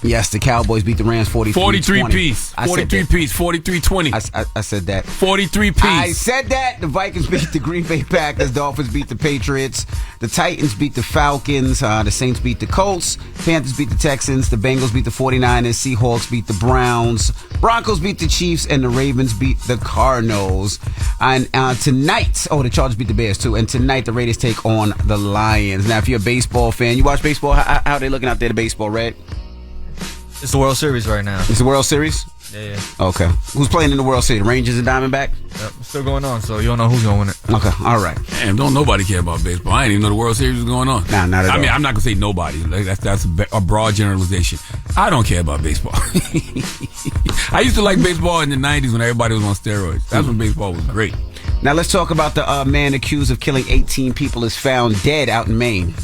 Yes, the Cowboys beat the Rams 43-20. 43-piece. 43-piece. 43-20. I said that. 43-piece. I said that. The Vikings beat the Green Bay Packers. Dolphins beat the Patriots. The Titans beat the Falcons. The Saints beat the Colts. Panthers beat the Texans. The Bengals beat the 49ers. Seahawks beat the Browns. Broncos beat the Chiefs. And the Ravens beat the Cardinals. And tonight, the Chargers beat the Bears too. And tonight, the Raiders take on the Lions. Now, if you're a baseball fan, you watch baseball, how are they looking out there to baseball, Red? It's the World Series right now. It's the World Series? Yeah. Okay. Who's playing in the World Series? Rangers and Diamondback? Yep, it's still going on, so you don't know who's going to win it. Okay, all right. Damn, don't nobody care about baseball. I didn't even know the World Series was going on. Nah, not at all. I mean, I'm not going to say nobody. Like, that's a broad generalization. I don't care about baseball. I used to like baseball in the 90s when everybody was on steroids. That's when baseball was great. Now let's talk about the man accused of killing 18 people is found dead out in Maine.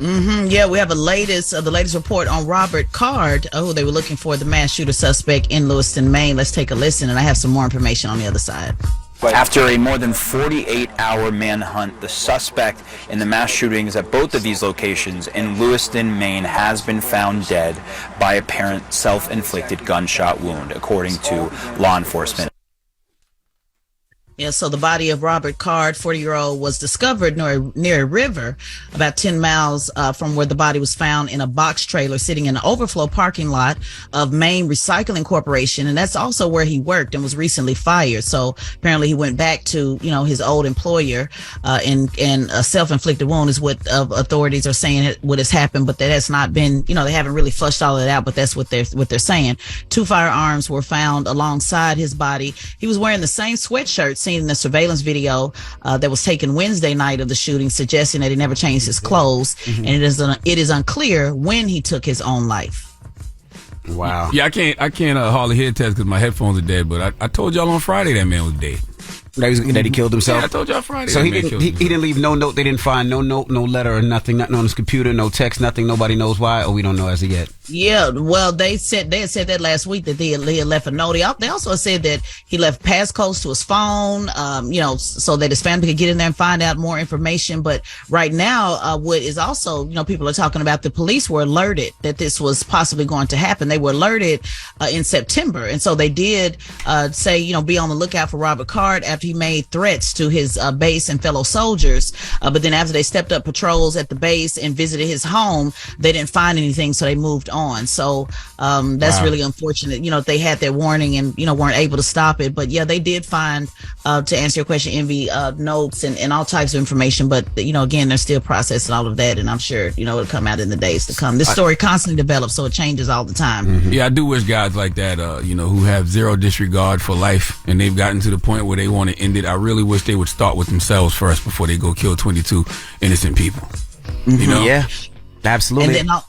Yeah, we have the latest report on Robert Card. They were looking for the mass shooter suspect in Lewiston, Maine. Let's take a listen, and I have some more information on the other side. After a more than 48-hour manhunt, the suspect in the mass shootings at both of these locations in Lewiston, Maine, has been found dead by apparent self-inflicted gunshot wound, according to law enforcement. Yeah, so the body of Robert Card, 40-year-old, was discovered near a river about 10 miles from where the body was found in a box trailer sitting in an overflow parking lot of Maine Recycling Corporation. And that's also where he worked and was recently fired. So apparently he went back to, his old employer and a self-inflicted wound is what authorities are saying what has happened. But that has not been, they haven't really flushed all of that out, but that's what they're saying. 2 firearms were found alongside his body. He was wearing the same sweatshirt seen in the surveillance video that was taken Wednesday night of the shooting, suggesting that he never changed his clothes, and it is unclear when he took his own life. Wow. Yeah, I can't hardly hear test because my headphones are dead. But I told y'all on Friday that man was dead. That he killed himself? Yeah, I told y'all Friday. So he didn't leave no note. They didn't find no note, no letter, or nothing on his computer, no text, nothing. Nobody knows why, or we don't know as of yet. Yeah, well, they had said that last week that he had left a note. They also said that he left passcodes to his phone, so that his family could get in there and find out more information. But right now, what is also, people are talking about, the police were alerted that this was possibly going to happen. They were alerted in September, and so they did say, be on the lookout for Robert Card after he made threats to his base and fellow soldiers. But then after they stepped up patrols at the base and visited his home, they didn't find anything, so they moved on. So that's really unfortunate. They had their warning and weren't able to stop it. But yeah, they did find, to answer your question, Envy, notes and all types of information. But again, they're still processing all of that, and I'm sure it'll come out in the days to come. This story constantly develops, so it changes all the time. Mm-hmm. Yeah, I do wish guys like that, who have zero disregard for life, and they've gotten to the point where they want to end it. I really wish they would start with themselves first before they go kill 22 innocent people. Yeah, absolutely. And then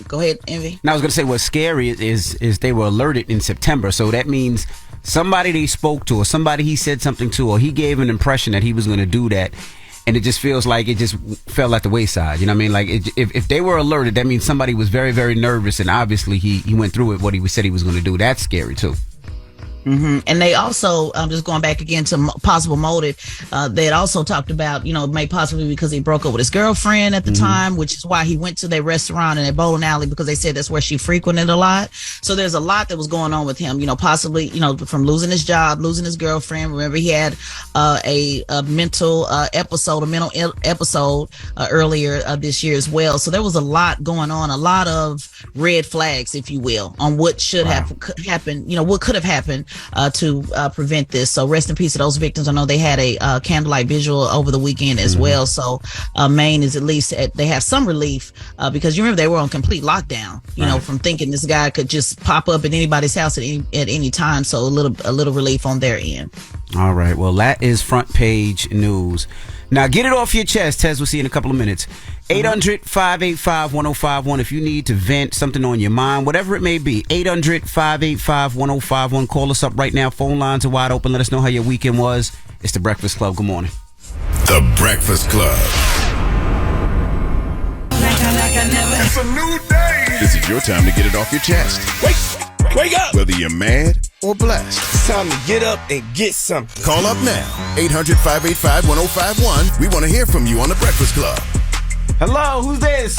go ahead, Envy. Now I was going to say what's scary is they were alerted in September, so that means somebody they spoke to, or somebody he said something to, or he gave an impression that he was going to do that, and it just feels like it just fell at the wayside. You know what I mean? Like if they were alerted, that means somebody was very, very nervous, and obviously he went through it, what he said he was going to do. That's scary too. And they also, just going back again to possible motive, they had also talked about, may possibly because he broke up with his girlfriend at the time, which is why he went to their restaurant and their bowling alley, because they said that's where she frequented a lot. So there's a lot that was going on with him, possibly, from losing his job, losing his girlfriend. Remember, he had a mental episode earlier this year as well. So there was a lot going on, a lot of red flags, if you will, on what should have happened, what could have happened to prevent this. So rest in peace to those victims. I know they had a candlelight visual over the weekend as well. So Maine is at least they have some relief because you remember they were on complete lockdown. From thinking this guy could just pop up at anybody's house at any time. So a little relief on their end. All right. Well, that is front page news. Now get it off your chest, Tez. We'll see you in a couple of minutes. 800-585-1051 if you need to vent something on your mind, whatever it may be. 800-585-1051. Call us up right now. Phone lines are wide open. Let us know how your weekend was. It's The Breakfast Club. Good morning. The Breakfast Club. It's a new day. This is your time to get it off your chest. Wake up. Whether you're mad or blessed. It's time to get up and get something. Call up now. 800-585-1051. We want to hear from you on The Breakfast Club. Hello, who's this?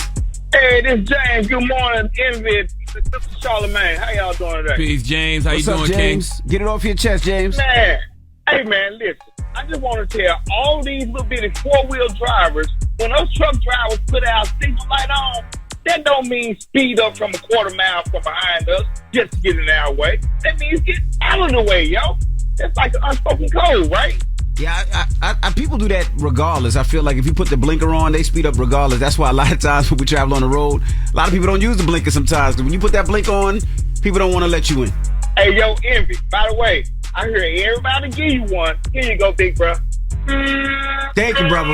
Hey, this is James. Good morning, Envy. This is Charlamagne. How y'all doing today? Peace, James. How What's you up, doing, James? King? Get it off your chest, James. Man, hey man, listen. I just want to tell all these little bitty four-wheel drivers, when those truck drivers put our signal light on, that don't mean speed up from a quarter mile from behind us just to get in our way. That means get out of the way, yo. That's like an unspoken code, right? Yeah, I people do that regardless. I feel like if you put the blinker on, they speed up regardless. That's why a lot of times when we travel on the road, a lot of people don't use the blinker sometimes. Because when you put that blinker on, people don't want to let you in. Hey, yo, Envy, by the way, I hear everybody give you one. Here you go, big bro. Thank you, brother.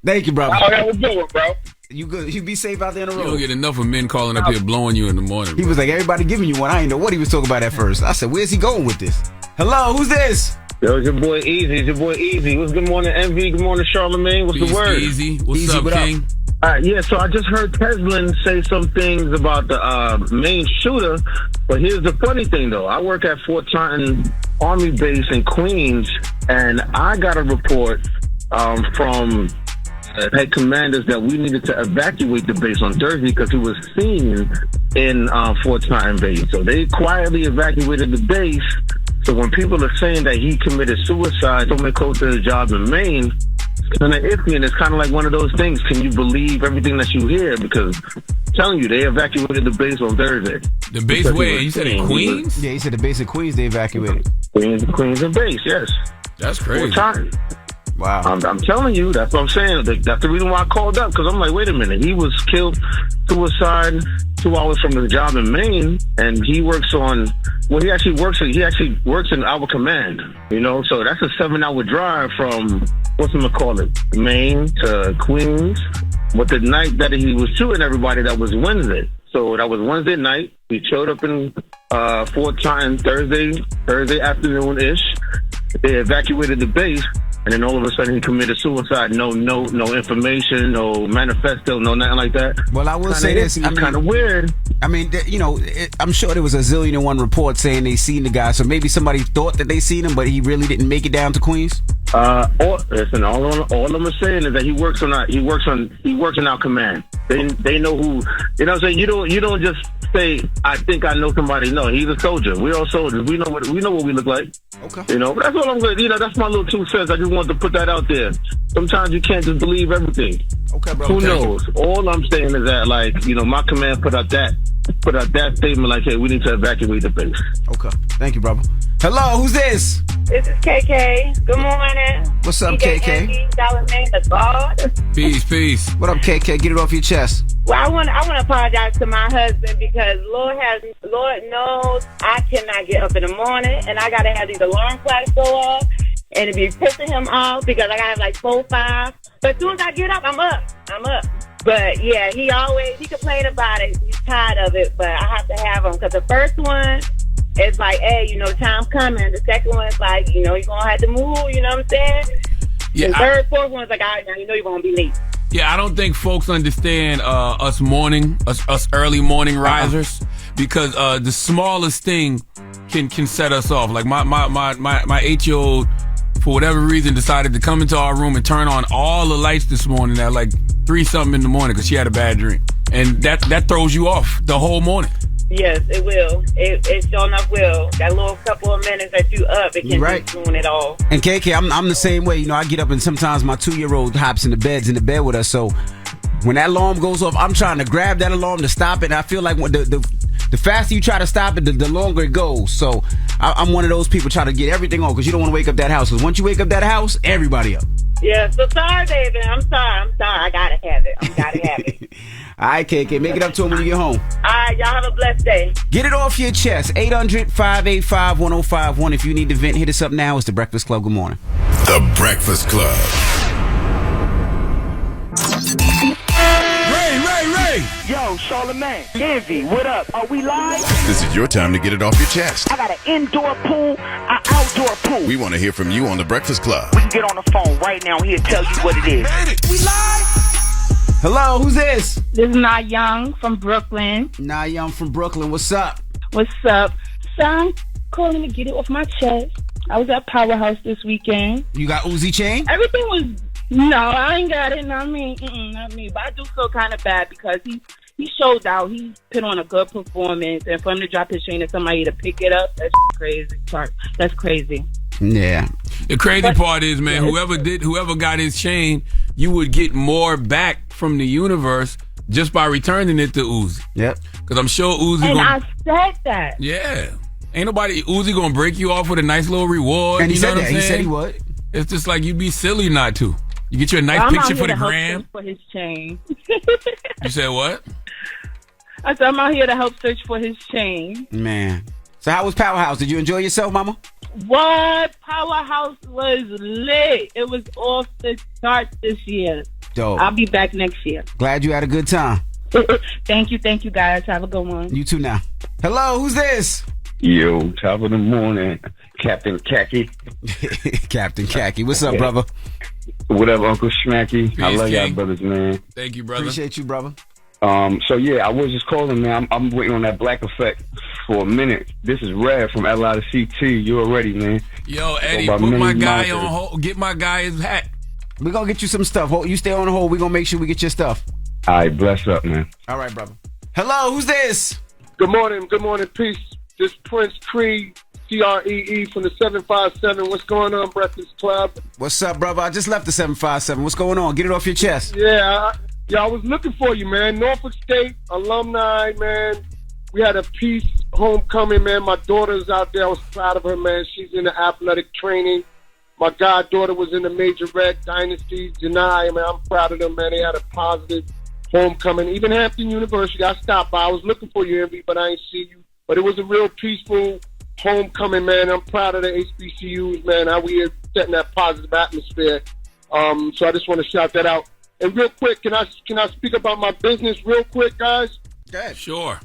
Thank you, brother. Oh, that was good, bro. You good? You be safe out there in the road. You don't get enough of men calling up here blowing you in the morning. He was like, everybody giving you one. I didn't know what he was talking about at first. I said, where's he going with this? Hello, who's this? Yo, it's your boy Easy. It's your boy Easy. What's good morning, Envy? Good morning, Charlamagne. What's Peace, the word? Easy. What's up, King? Yeah, so I just heard Teslin say some things about the main shooter, but here's the funny thing, though. I work at Fort Taunton Army Base in Queens, and I got a report from head commanders that we needed to evacuate the base on Thursday because he was seen in Fort Taunton Base. So they quietly evacuated the base. So when people are saying that he committed suicide, somebody close to his job in Maine, it's kind of iffy, and it's kind of like one of those things. Can you believe everything that you hear? Because I'm telling you, they evacuated the base on Thursday. The base where? You said in Queens? Yeah, he said the base in Queens they evacuated. Queens and base, yes. That's crazy. Wow. I'm telling you, that's what I'm saying. That's the reason why I called up, because I'm like, wait a minute. He was killed, suicide, 2 hours from his job in Maine, and he works on, well, he actually works in our command, you know, so that's a 7-hour drive from, Maine to Queens. But the night that he was shooting everybody, that was Wednesday. So that was Wednesday night. He showed up in Fort Taunton Thursday afternoon-ish. They evacuated the base. And then all of a sudden he committed suicide. No information, no manifesto, no nothing like that. Well, I will say this. It's kind of weird. I mean, you know, I'm sure there was a zillion and one report saying they seen the guy. So maybe somebody thought that they seen him, but he really didn't make it down to Queens. Listen, all I'm saying is that he works in our command. They know who. You know what I'm saying? You don't just say, I think I know somebody. No, he's a soldier. We're all soldiers. We know what we look like. Okay. You know, that's all I'm good. You know, that's my little 2 cents. I just wanted to put that out there. Sometimes you can't just believe everything. Okay, bro. Who knows? All I'm saying is that, like, you know, my command put out that statement, like, hey, we need to evacuate the base. Okay. Thank you, brother. Hello, who's this? This is KK. Good morning. What's up, DJ KK? Andy, Charlamagne, the God. Peace. What up, KK? Get it off your chest. Well, I want to apologize to my husband because Lord knows I cannot get up in the morning, and I gotta have these alarm clocks go off, and it be pissing him off because I gotta have like 4, 5. But as soon as I get up, I'm up. But yeah, he complain about it. He's tired of it, but I have to have him because the first one, it's like, hey, you know, time's coming. The second one is like, you know, you're going to have to move, you know what I'm saying? Yeah, the third, fourth one's like, all right, now you know you're going to be late. Yeah, I don't think folks understand us early morning risers because the smallest thing can set us off. Like my 8-year-old, for whatever reason, decided to come into our room and turn on all the lights this morning at like 3-something in the morning because she had a bad dream. And that throws you off the whole morning. Yes, it will. It sure enough will. That little couple of minutes that you up, it can just ruin it all. And KK, I'm the same way. You know, I get up and sometimes my 2-year-old hops in the bed with us. So when that alarm goes off, I'm trying to grab that alarm to stop it. And I feel like when the faster you try to stop it, the longer it goes. So I'm one of those people trying to get everything on because you don't want to wake up that house. Because once you wake up that house, everybody up. Yeah, so sorry, baby. I'm sorry. I gotta have it. All right, KK, make it up to him when you get home. All right, y'all have a blessed day. Get it off your chest. 800-585-1051. If you need to vent, hit us up now. It's The Breakfast Club. Good morning. The Breakfast Club. Ray. Yo, Charlamagne, Envy, what up? Are we live? This is your time to get it off your chest. I got an indoor pool, an outdoor pool. We want to hear from you on The Breakfast Club. We can get on the phone right now. He'll tell you what it is. We live? Hello, who's this? This is Na Young from Brooklyn. Na Young from Brooklyn. What's up? What's up? So I'm calling to get it off my chest. I was at Powerhouse this weekend. You got Uzi chain? Everything was... No, I ain't got it. Not me. Not me. But I do feel kind of bad because he showed out. He put on a good performance, and for him to drop his chain and somebody to pick it up, that's crazy. Sorry, that's crazy. Yeah. The crazy part is, man, whoever got his chain, you would get more back from the universe just by returning it to Uzi. Yep. Because I'm sure Uzi. And I said that. Yeah. Ain't nobody Uzi gonna break you off with a nice little reward. And he you know said what that. I'm He saying? said he would. It's just like you'd be silly not to. You get you a nice I'm picture out for here the to help gram. search for his chain. You said what? I said I'm out here to help search for his chain. Man. So how was Powerhouse? Did you enjoy yourself, Mama? What? Powerhouse was lit. It was off the charts this year. Dope. I'll be back next year. Glad you had a good time. Thank you guys. Have a good one. You too now. Hello, who's this? Yo, top of the morning, Captain Khaki. Captain Khaki. What's up, brother? What up, Uncle Schmacky? I love y'all King. brothers, man. Thank you, brother. Appreciate you, brother. So yeah, I was just calling, man. I'm waiting on that Black Effect for a minute. This is Red from LI to CT. You already, man. Yo, Eddie, put my guy on hold. Get my guy his hat. We're going to get you some stuff. You stay on hold. We're going to make sure we get your stuff. All right, bless up, man. All right, brother. Hello, who's this? Good morning, peace. This Prince Creed, CREE from the 757. What's going on, Breakfast Club? What's up, brother? I just left the 757. What's going on? Get it off your chest. Yeah, I was looking for you, man. Norfolk State alumni, man. We had a peace homecoming, man. My daughter's out there. I was proud of her, man. She's in the athletic training. My goddaughter was in the Major Red Dynasty. Janai, man, I'm proud of them, man. They had a positive homecoming. Even Hampton University, I stopped by. I was looking for you, Envy, but I ain't see you. But it was a real peaceful homecoming, man. I'm proud of the HBCUs, man. How we are setting that positive atmosphere. So I just want to shout that out. And real quick, can I speak about my business real quick, guys? Yeah, sure.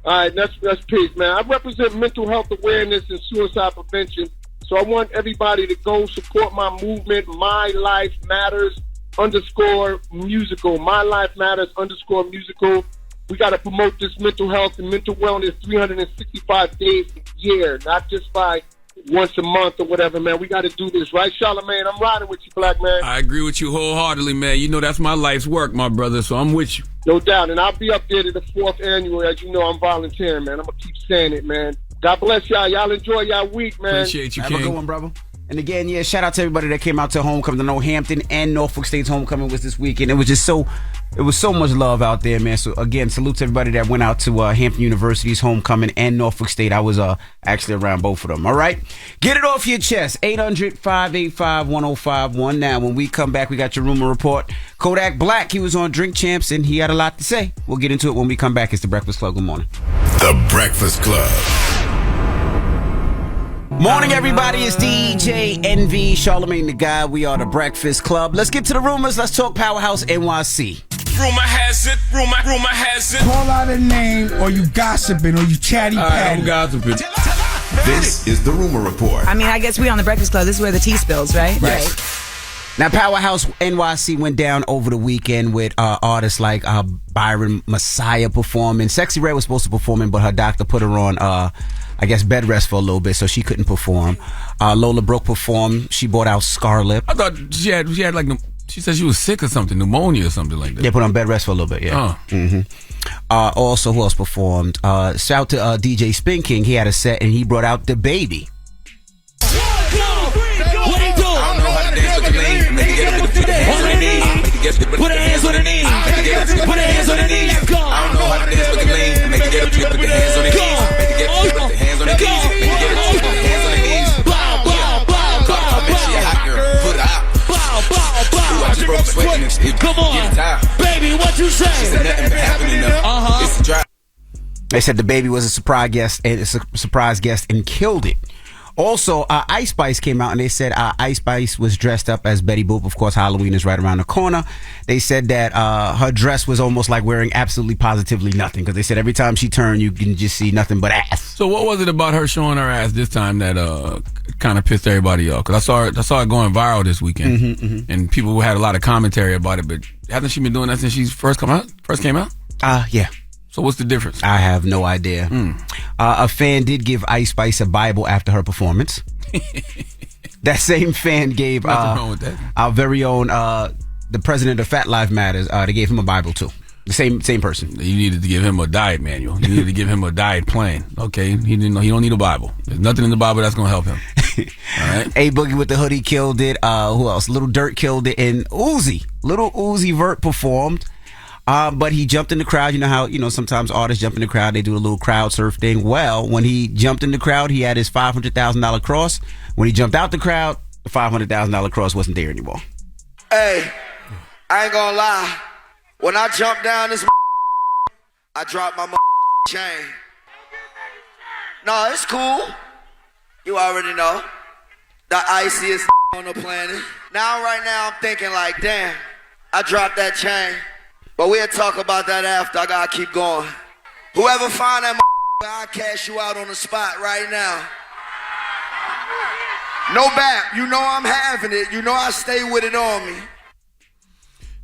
All right, that's peace, man. I represent mental health awareness and suicide prevention. So I want everybody to go support my movement, My Life Matters _musical. My Life Matters _musical. We got to promote this mental health and mental wellness 365 days a year, not just by once a month or whatever, man. We got to do this, right, Charlamagne? I'm riding with you, black man. I agree with you wholeheartedly, man. You know that's my life's work, my brother, so I'm with you. No doubt, and I'll be up there to the 4th annual. As you know, I'm volunteering, man. I'm going to keep saying it, man. God bless y'all. Y'all enjoy y'all week, man. Appreciate you, Have King. a good one, brother. And again, yeah, shout out to everybody that came out to homecoming. I know Hampton and Norfolk State's homecoming was this weekend. It was just it was so much love out there, man. So again, salute to everybody that went out to Hampton University's homecoming and Norfolk State. I was actually around both of them. All right, get it off your chest. 800-585-1051. Now, when we come back, we got your rumor report. Kodak Black, he was on Drink Champs and he had a lot to say. We'll get into it when we come back. It's the Breakfast Club. Good morning. The Breakfast Club. Morning, everybody. It's DJ Envy, Charlamagne the Guy. We are the Breakfast Club. Let's get to the rumors. Let's talk Powerhouse NYC. Rumor has it. Call out a name, or you gossiping, or you chatty patty. I'm gossiping. This is the rumor report. I mean, I guess we on the Breakfast Club. This is where the tea spills, right? Right. Now, Powerhouse NYC went down over the weekend with artists like Byron Messiah performing. Sexy Red was supposed to perform, but her doctor put her on, I guess, bed rest for a little bit, so she couldn't perform. Lola Brooke performed. She brought out Scarlett. I thought she had like, she said she was sick or something, pneumonia or something like that. They put on bed rest for a little bit, yeah. Also, who else performed? Shout to DJ Spin King. He had a set, and he brought out The Baby. Put her hands on her knees. Put her hands on her knees. I don't know how to dance with the lean. Make it get up, put the hands on the knees. Make it get up, put the hands on the knees. Make it get up, put the hands on the knees. Bow, bow, bow, bow. Bitch, she a hot girl. Put her out. Bow, bow, bow. I just broke sweat. Come on, baby, what you say? She said nothing but happening enough. It's a drive. They said The Baby was a surprise guest and killed it. Also, Ice Spice came out and they said Ice Spice was dressed up as Betty Boop. Of course, Halloween is right around the corner. They said that her dress was almost like wearing absolutely positively nothing, because they said every time she turned, you can just see nothing but ass. So what was it about her showing her ass this time that kind of pissed everybody off? Because I saw it going viral this weekend, and people had a lot of commentary about it. But hasn't she been doing that since she first came out? Yeah. So what's the difference? I have no idea. A fan did give Ice Spice a Bible after her performance. That same fan gave Nothing wrong with that. our very own the president of Fat Lives Matters. They gave him a Bible too. The same person. You needed to give him a diet manual. You needed to give him a diet plan. Okay, he didn't know. He don't need a Bible. There's nothing in the Bible that's gonna help him. All right. A Boogie with the Hoodie killed it. Who else? Little Dirt killed it, and Little Uzi Vert performed. But he jumped in the crowd. You know how sometimes artists jump in the crowd. They do a little crowd surf thing. Well, when he jumped in the crowd, he had his $500,000 cross. When he jumped out the crowd, the $500,000 cross wasn't there anymore. Hey, I ain't gonna lie. When I jumped down this, I dropped my chain. No, it's cool. You already know. The iciest on the planet. Right now, I'm thinking like, damn, I dropped that chain. But we'll talk about that after. I gotta keep going. Whoever find that, I'll cash you out on the spot right now. No bap. You know I'm having it. You know I stay with it on me.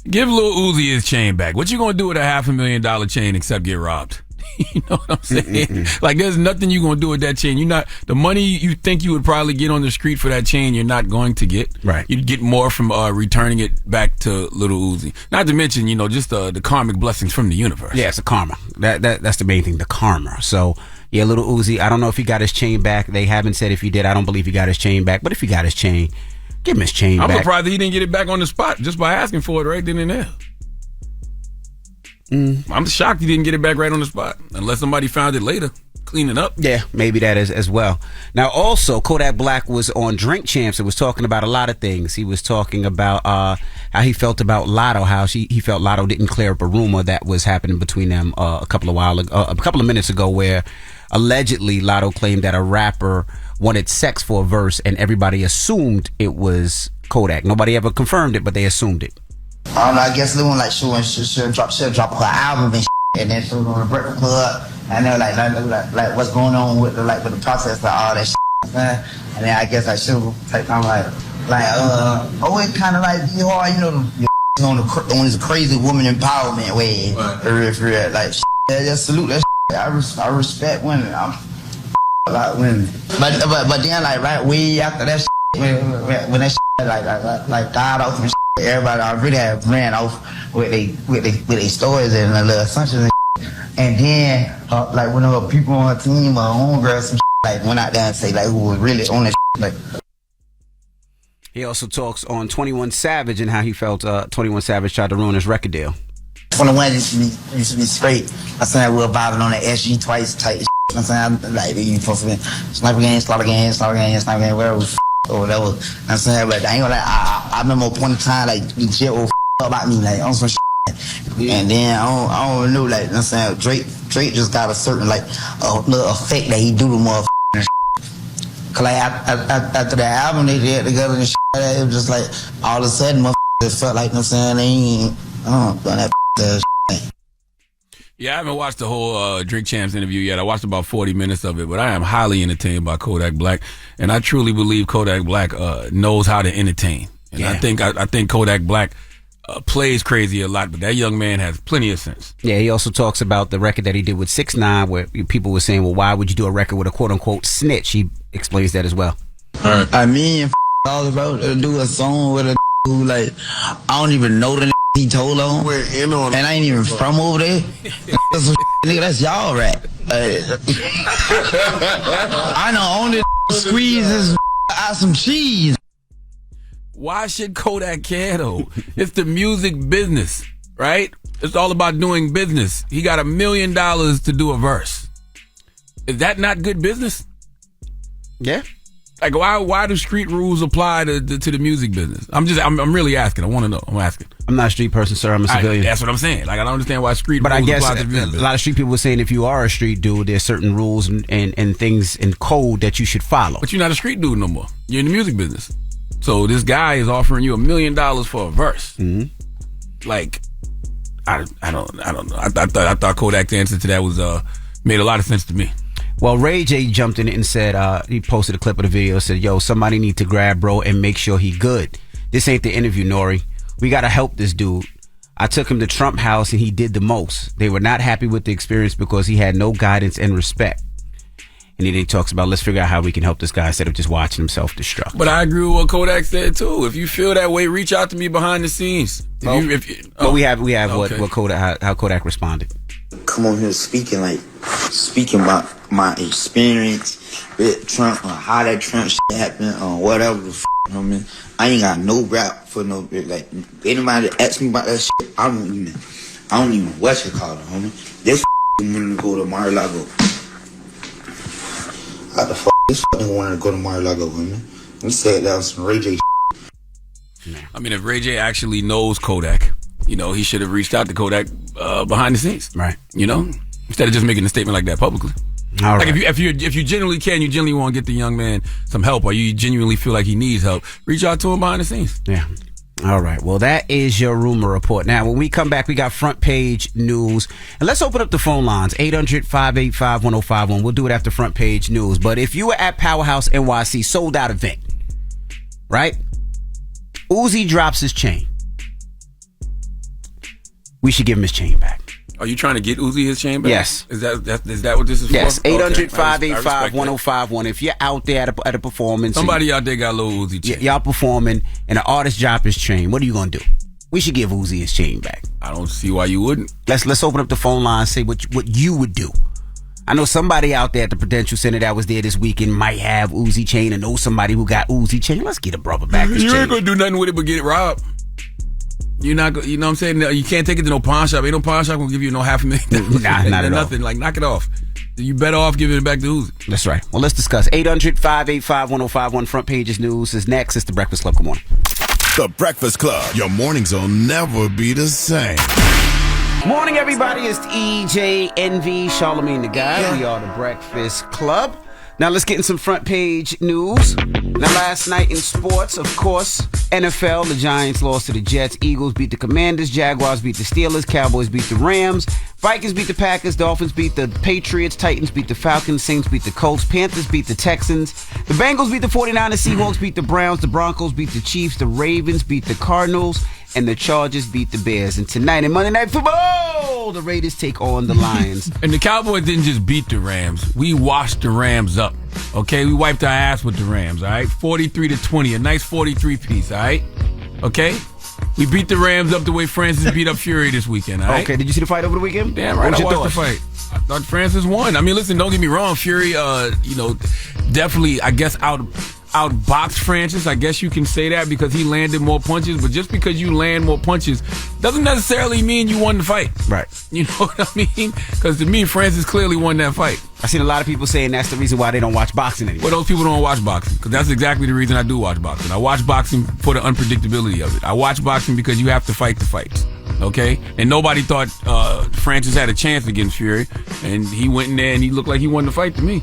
Give Lil Uzi his chain back. What you gonna do with a $500,000 chain except get robbed? You know what I'm saying? Like, there's nothing you gonna do with that chain. You're not, the money you think you would probably get on the street for that chain, you're not going to get. Right. You'd get more from returning it back to Lil Uzi. Not to mention, just the karmic blessings from the universe. Yeah, it's the karma. That's the main thing, the karma. So, yeah, Lil Uzi, I don't know if he got his chain back. They haven't said if he did. I don't believe he got his chain back. But if he got his chain, give him his chain back. I'm surprised that he didn't get it back on the spot just by asking for it right then and there. I'm shocked he didn't get it back right on the spot, unless somebody found it later, cleaning up. Yeah, maybe that is as well. Now, also, Kodak Black was on Drink Champs and was talking about a lot of things. He was talking about how he felt about Lotto, how he felt Lotto didn't clear up a rumor that was happening between them a couple of minutes ago, where allegedly Lotto claimed that a rapper wanted sex for a verse, and everybody assumed it was Kodak. Nobody ever confirmed it, but they assumed it. I don't know, I guess Lil like she'll drop her album and and then threw on the Breakfast Club, and they were like what's going on with the process of all that man. And then I guess I should take time it kind of like be hard, on this crazy woman empowerment way, for real, like just salute that I respect women. I'm like women, but then like way after that when that like died off and everybody already have ran off with they stories and a little assumptions and then like one of her people on her team or homegirl some like went out there and say like who was really on that like. He also talks on 21 Savage and how he felt 21 Savage tried to ruin his record deal. 21 used to be straight. I'm saying we were vibing on that SG twice type. I'm saying like you supposed to be sniper game, slaughter game, whatever. Or whatever. I'm saying, but I ain't gonna lie, I remember a point in time, like, you shit was about me, like, on some shit. And then I don't know, like, I'm saying, Drake just got a certain, like, a little effect that he do to motherfuckers. Cause, like, after the album they did together and shit, it was just like, all of a sudden, motherfuckers felt like, I'm saying, they ain't, done that shit. Yeah, I haven't watched the whole Drink Champs interview yet. I watched about 40 minutes of it, but I am highly entertained by Kodak Black, and I truly believe Kodak Black knows how to entertain. And yeah. I think Kodak Black plays crazy a lot, but that young man has plenty of sense. Yeah, he also talks about the record that he did with 6ix9ine, where people were saying, well, why would you do a record with a quote-unquote snitch? He explains that as well. All right. I mean, all about to do a song with a who, like, I don't even know the he told on, and I ain't even from over there. Nigga, that's y'all rap. I know only squeezes out some cheese. Why should Kodak care though? It's the music business, right? It's all about doing business. He got $1 million to do a verse. Is that not good business? Yeah. Like, why do street rules apply to the music business? I'm really asking. I want to know. I'm asking. I'm not a street person, sir. I'm a civilian. That's what I'm saying. Like, I don't understand why street rules apply to the music business. A lot of street people were saying if you are a street dude, there's certain rules and things in code that you should follow. But you're not a street dude no more. You're in the music business. So this guy is offering you $1 million for a verse. Mm-hmm. Like, I don't know. I thought Kodak's answer to that was made a lot of sense to me. Well, Ray J jumped in it and said, he posted a clip of the video, said, yo, somebody need to grab bro and make sure he good. This ain't the interview, Nori. We got to help this dude. I took him to Trump House and he did the most. They were not happy with the experience because he had no guidance and respect. And then he talks about, let's figure out how we can help this guy instead of just watching him self-destruct. But I agree with what Kodak said too. If you feel that way, reach out to me behind the scenes. But we have okay. what Kodak, how Kodak responded. Come on here speaking about my experience with Trump, or how that Trump shit happened, or whatever the you know what I mean? I ain't got no rap for no, like, anybody that asks me about that shit, I don't even what you call it, homie. This wanted to go to Mar-a-Lago. How the this nigga wanted to go to Mar-a-Lago, homie. We said that was some Ray J I mean, if Ray J actually knows Kodak, he should have reached out to Kodak behind the scenes. Right. Instead of just making a statement like that publicly. All right. Like if you genuinely can, you genuinely want to get the young man some help, or you genuinely feel like he needs help, reach out to him behind the scenes. Yeah. All right. Well, that is your rumor report. Now, when we come back, we got front page news. And let's open up the phone lines, 800-585-1051. We'll do it after front page news. But if you were at Powerhouse NYC sold out event, right? Uzi drops his chain. We should give him his chain back. Are you trying to get Uzi his chain back? Yes. Is that what this is yes. for? Yes, 800-585-1051. If you're out there at a performance. Somebody out there got a little Uzi chain. Y'all performing and an artist drop his chain. What are you going to do? We should give Uzi his chain back. I don't see why you wouldn't. Let's open up the phone line and say what you would do. I know somebody out there at the Prudential Center that was there this weekend might have Uzi chain and know somebody who got Uzi chain. Let's get a brother back his chain. You ain't going to do nothing with it but get it robbed. You're not, you know what I'm saying? You can't take it to no pawn shop. Ain't no pawn shop gonna give you no $500,000. Nah, not at nothing. all. Like, knock it off. You better off giving it back to Uzi. That's right. Well, let's discuss. 800-585-1051. Front pages news is next. It's the Breakfast Club. Good morning. The Breakfast Club. Your mornings will never be the same. Morning, everybody. It's EJ, NV, Charlamagne the Guy. We are the Breakfast Club. Now let's get in some front page news. Now last night in sports, of course, NFL, the Giants lost to the Jets, Eagles beat the Commanders, Jaguars beat the Steelers, Cowboys beat the Rams, Vikings beat the Packers, Dolphins beat the Patriots, Titans beat the Falcons, Saints beat the Colts, Panthers beat the Texans, the Bengals beat the 49ers, Seahawks beat the Browns, the Broncos beat the Chiefs, the Ravens beat the Cardinals, and the Chargers beat the Bears. And tonight in Monday Night Football, the Raiders take on the Lions. And the Cowboys didn't just beat the Rams. We washed the Rams up. Okay? We wiped our ass with the Rams, all right? 43-20, a nice 43-piece, all right? Okay? We beat the Rams up the way Francis beat up Fury this weekend, all right? Okay, did you see the fight over the weekend? Damn right, I watched the fight. I thought Francis won. I mean, listen, don't get me wrong. Fury, definitely, I guess, outboxed Francis. I guess you can say that because he landed more punches. But just because you land more punches doesn't necessarily mean you won the fight. Right. You know what I mean? Because to me, Francis clearly won that fight. I've seen a lot of people saying that's the reason why they don't watch boxing anymore. Well, those people don't watch boxing because that's exactly the reason I do watch boxing. I watch boxing for the unpredictability of it. I watch boxing because you have to fight the fights. Okay? And nobody thought Francis had a chance against Fury. And he went in there and he looked like he won the fight to me.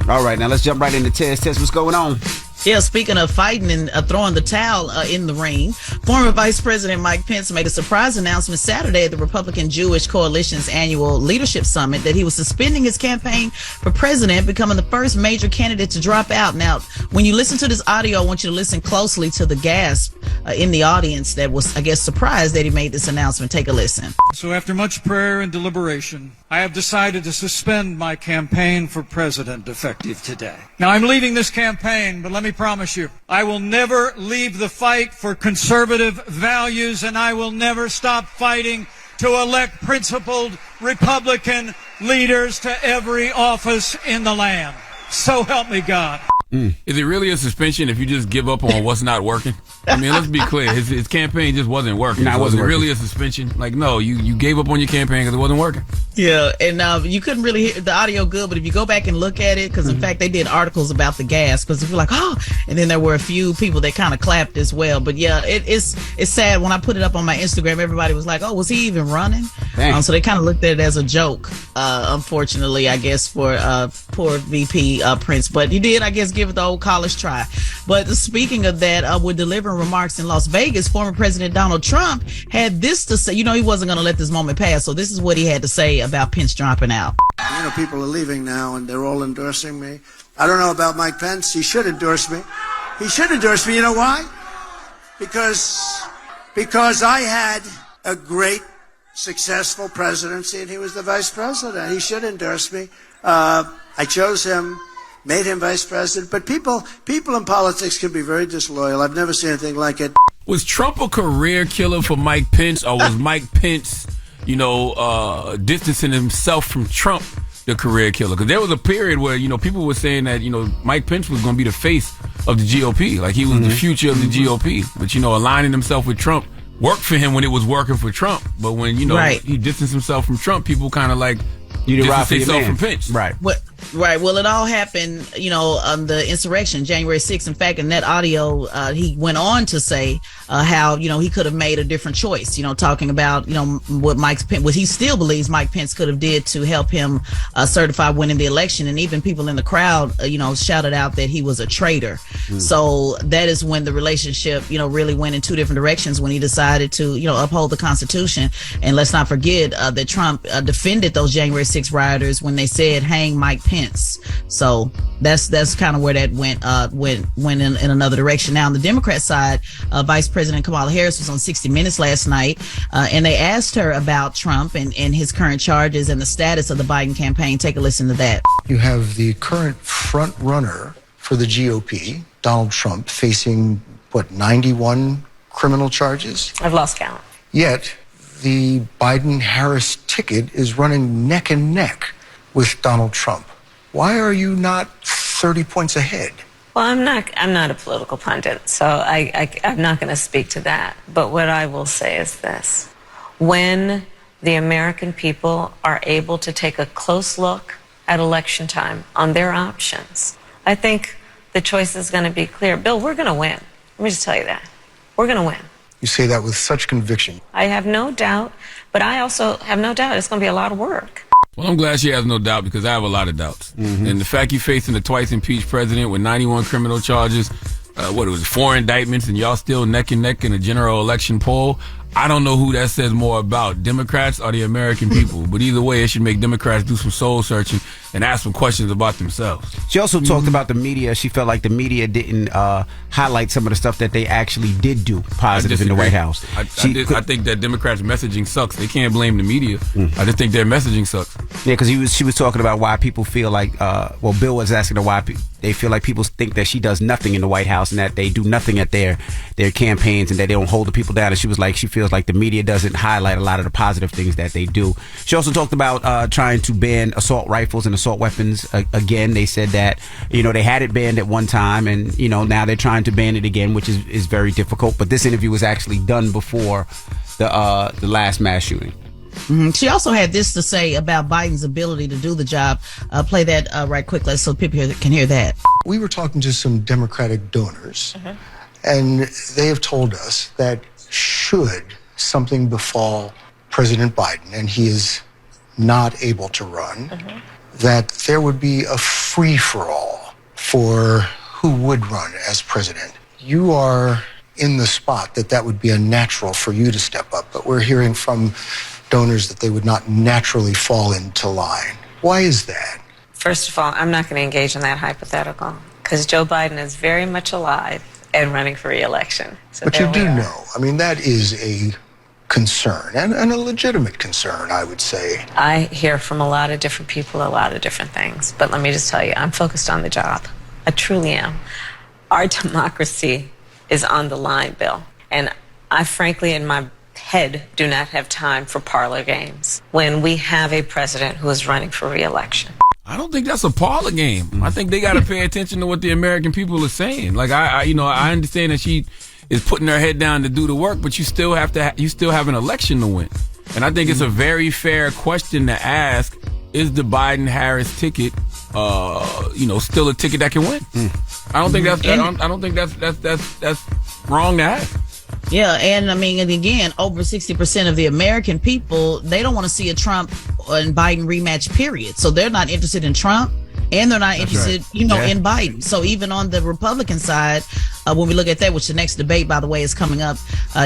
All right, now let's jump right into Tez. Tez, what's going on? Yeah, speaking of fighting and throwing the towel in the ring, former Vice President Mike Pence made a surprise announcement Saturday at the Republican Jewish Coalition's annual leadership summit that he was suspending his campaign for president, becoming the first major candidate to drop out. Now, when you listen to this audio, I want you to listen closely to the gasp in the audience that was, I guess, surprised that he made this announcement. Take a listen. So after much prayer and deliberation, I have decided to suspend my campaign for president effective today. Now, I'm leading this campaign, but let me promise you, I will never leave the fight for conservative values, and I will never stop fighting to elect principled Republican leaders to every office in the land. So help me God. Is it really a suspension if you just give up on what's not working? I mean, let's be clear. His campaign just wasn't working. No, it wasn't working. Really a suspension? Like, no, you gave up on your campaign because it wasn't working. Yeah, and you couldn't really hear the audio good, but if you go back and look at it, because in fact they did articles about the gas, because if you're like, oh, and then there were a few people that kind of clapped as well. But yeah, it's sad. When I put it up on my Instagram, everybody was like, oh, was he even running? So they kind of looked at it as a joke, unfortunately, I guess, for poor VP Prince. But he did, I guess, give it the old college try. But speaking of that, with delivering remarks in Las Vegas, former President Donald Trump had this to say. You know, he wasn't going to let this moment pass, so this is what he had to say about Pence dropping out. You know, people are leaving now, and they're all endorsing me. I don't know about Mike Pence. He should endorse me. He should endorse me. You know why? Because I had a great, successful presidency, and he was the vice president. He should endorse me. I chose him, made him vice president. But people in politics can be very disloyal. I've never seen anything like it. Was Trump a career killer for Mike Pence, or was Mike Pence, distancing himself from Trump, the career killer? Because there was a period where, people were saying that, Mike Pence was going to be the face of the GOP. Like, he was the future of the GOP. But, aligning himself with Trump worked for him when it was working for Trump. But when, he distanced himself from Trump, people kind of like distance themselves from Pence. Right. Right. Well, it all happened, on the insurrection, January 6th. In fact, in that audio, he went on to say how, he could have made a different choice, talking about, what he still believes Mike Pence could have did to help him certify winning the election. And even people in the crowd, shouted out that he was a traitor. So that is when the relationship, really went in two different directions, when he decided to, uphold the Constitution. And let's not forget that Trump defended those January 6th rioters when they said, hang Mike Pence. So that's kind of where that went in another direction. Now on the Democrat side, Vice President Kamala Harris was on 60 Minutes last night, and they asked her about Trump and his current charges and the status of the Biden campaign. Take a listen to that. You have the current front runner for the GOP, Donald Trump, facing 91 criminal charges? I've lost count. Yet the Biden-Harris ticket is running neck and neck with Donald Trump. Why are you not 30 points ahead? Well, I'm not a political pundit, so I'm not going to speak to that. But what I will say is this. When the American people are able to take a close look at election time on their options, I think the choice is going to be clear. Bill, we're going to win. Let me just tell you that. We're going to win. You say that with such conviction. I have no doubt, but I also have no doubt it's going to be a lot of work. Well, I'm glad she has no doubt, because I have a lot of doubts. And the fact you're facing a twice impeached president with 91 criminal charges, 4 indictments, and y'all still neck and neck in a general election poll, I don't know who that says more about, Democrats or the American people. But either way, it should make Democrats do some soul searching and ask some questions about themselves. She also talked about the media. She felt like the media didn't highlight some of the stuff that they actually did do positive in the White House. I think that Democrats' messaging sucks. They can't blame the media. I just think their messaging sucks. Yeah, because she was talking about why people feel like, Bill was asking her why they feel like people think that she does nothing in the White House and that they do nothing at their campaigns and that they don't hold the people down. And she was like, she feels like the media doesn't highlight a lot of the positive things that they do. She also talked about trying to ban assault rifles and assault weapons again. They said that, they had it banned at one time, and, now they're trying to ban it again, which is very difficult. But this interview was actually done before the last mass shooting. She also had this to say about Biden's ability to do the job. Play that right quick so people can hear that. We were talking to some Democratic donors, and they have told us that should something befall President Biden and he is not able to run, that there would be a free-for-all for who would run as president. You are in the spot that would be unnatural for you to step up, but we're hearing from donors that they would not naturally fall into line. Why is that? First of all, I'm not going to engage in that hypothetical, because Joe Biden is very much alive and running for re-election. So but you do know, that is a concern, and a legitimate concern, I would say. I hear from a lot of different people a lot of different things, but let me just tell you, I'm focused on the job. I truly am. Our democracy is on the line, Bill, and I frankly, in my head, do not have time for parlor games when we have a president who is running for re-election. I don't think that's a parlor game. I think they got to pay attention to what the American people are saying. Like I understand that she is putting her head down to do the work, but you still have an election to win. And I think it's a very fair question to ask: is the Biden-Harris ticket, still a ticket that can win? I don't think that's wrong to ask. Yeah, and again, over 60% of the American people, they don't want to see a Trump and Biden rematch, period. So they're not interested in Trump, and they're not interested, in Biden. So even on the Republican side, when we look at that, which the next debate, by the way, is coming up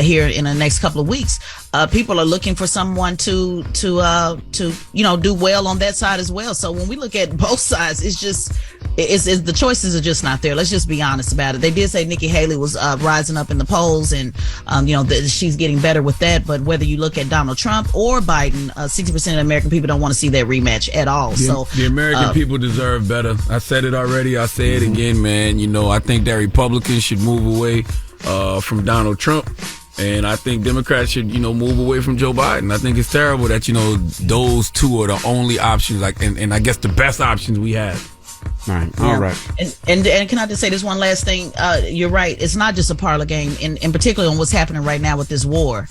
here in the next couple of weeks, people are looking for someone to do well on that side as well. So when we look at both sides, it's the choices are just not there. Let's just be honest about it. They did say Nikki Haley was rising up in the polls, and she's getting better with that. But whether you look at Donald Trump or Biden, 60% of American people don't want to see that rematch at all. The American people deserve better. I said it already. I say it again, man. I think that Republicans should move away from Donald Trump. And I think Democrats should, move away from Joe Biden. I think it's terrible that, those two are the only options, and I guess the best options we have. All right. And can I just say this one last thing? You're right. It's not just a parlor game, in particular on what's happening right now with this war.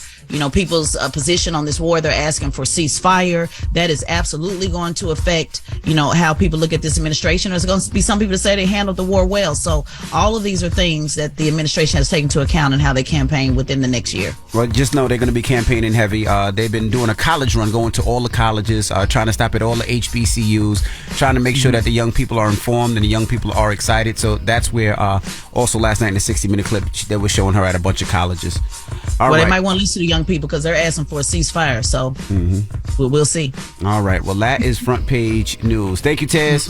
People's position on this war, they're asking for ceasefire. That is absolutely going to affect, how people look at this administration. There's going to be some people that say they handled the war well. So all of these are things that the administration has taken into account in how they campaign within the next year. Well, just know they're going to be campaigning heavy. They've been doing a college run, going to all the colleges, trying to stop at all the HBCUs, trying to make sure that the young people are informed and the young people are excited. So that's where also last night in the 60-minute clip, they were showing her at a bunch of colleges. They might want to listen to young people because they're asking for a ceasefire. So we'll see. All right. Well, that is front page news. Thank you, Tez.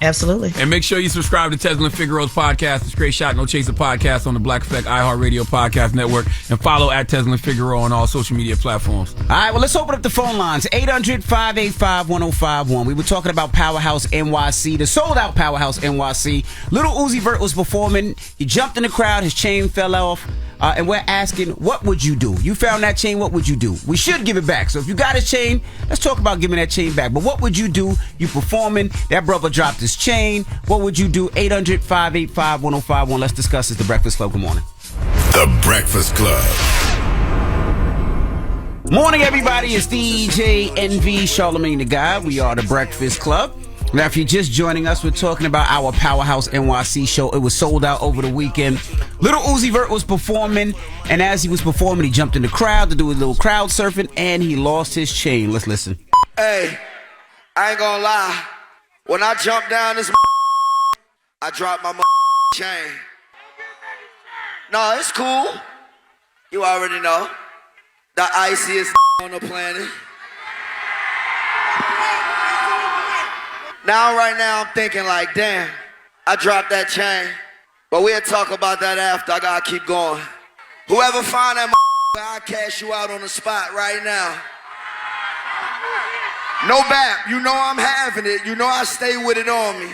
Absolutely. And make sure you subscribe to Tesla and Figaro's podcast. It's Straight Shot No Chaser podcast on the Black Effect iHeartRadio podcast network, and follow at Tesla and Figaro on all social media platforms. All right. Well, let's open up the phone lines. 800-585-1051. We were talking about Powerhouse NYC, the sold out Powerhouse NYC. Little Uzi Vert was performing. He jumped in the crowd. His chain fell off. And we're asking, what would you do? You found that chain, what would you do? We should give it back. So if you got his chain, let's talk about giving that chain back. But what would you do? You performing, that brother dropped his chain. What would you do? 800-585-1051. Let's discuss this. The Breakfast Club. Good morning. The Breakfast Club. Morning, everybody. It's DJ NV, Charlamagne the Guy. We are the Breakfast Club. Now, if you're just joining us, we're talking about our Powerhouse NYC show. It was sold out over the weekend. Little Uzi Vert was performing, and as he was performing, he jumped in the crowd to do a little crowd surfing, and he lost his chain. Let's listen. Hey, I ain't gonna lie. When I jumped down this, I dropped my chain. No, it's cool. You already know. The iciest on the planet. Right now, I'm thinking like, damn, I dropped that chain. But we'll talk about that after. I gotta keep going. Whoever find that I'll cash you out on the spot right now. No bap. You know I'm having it. You know I stay with it on me.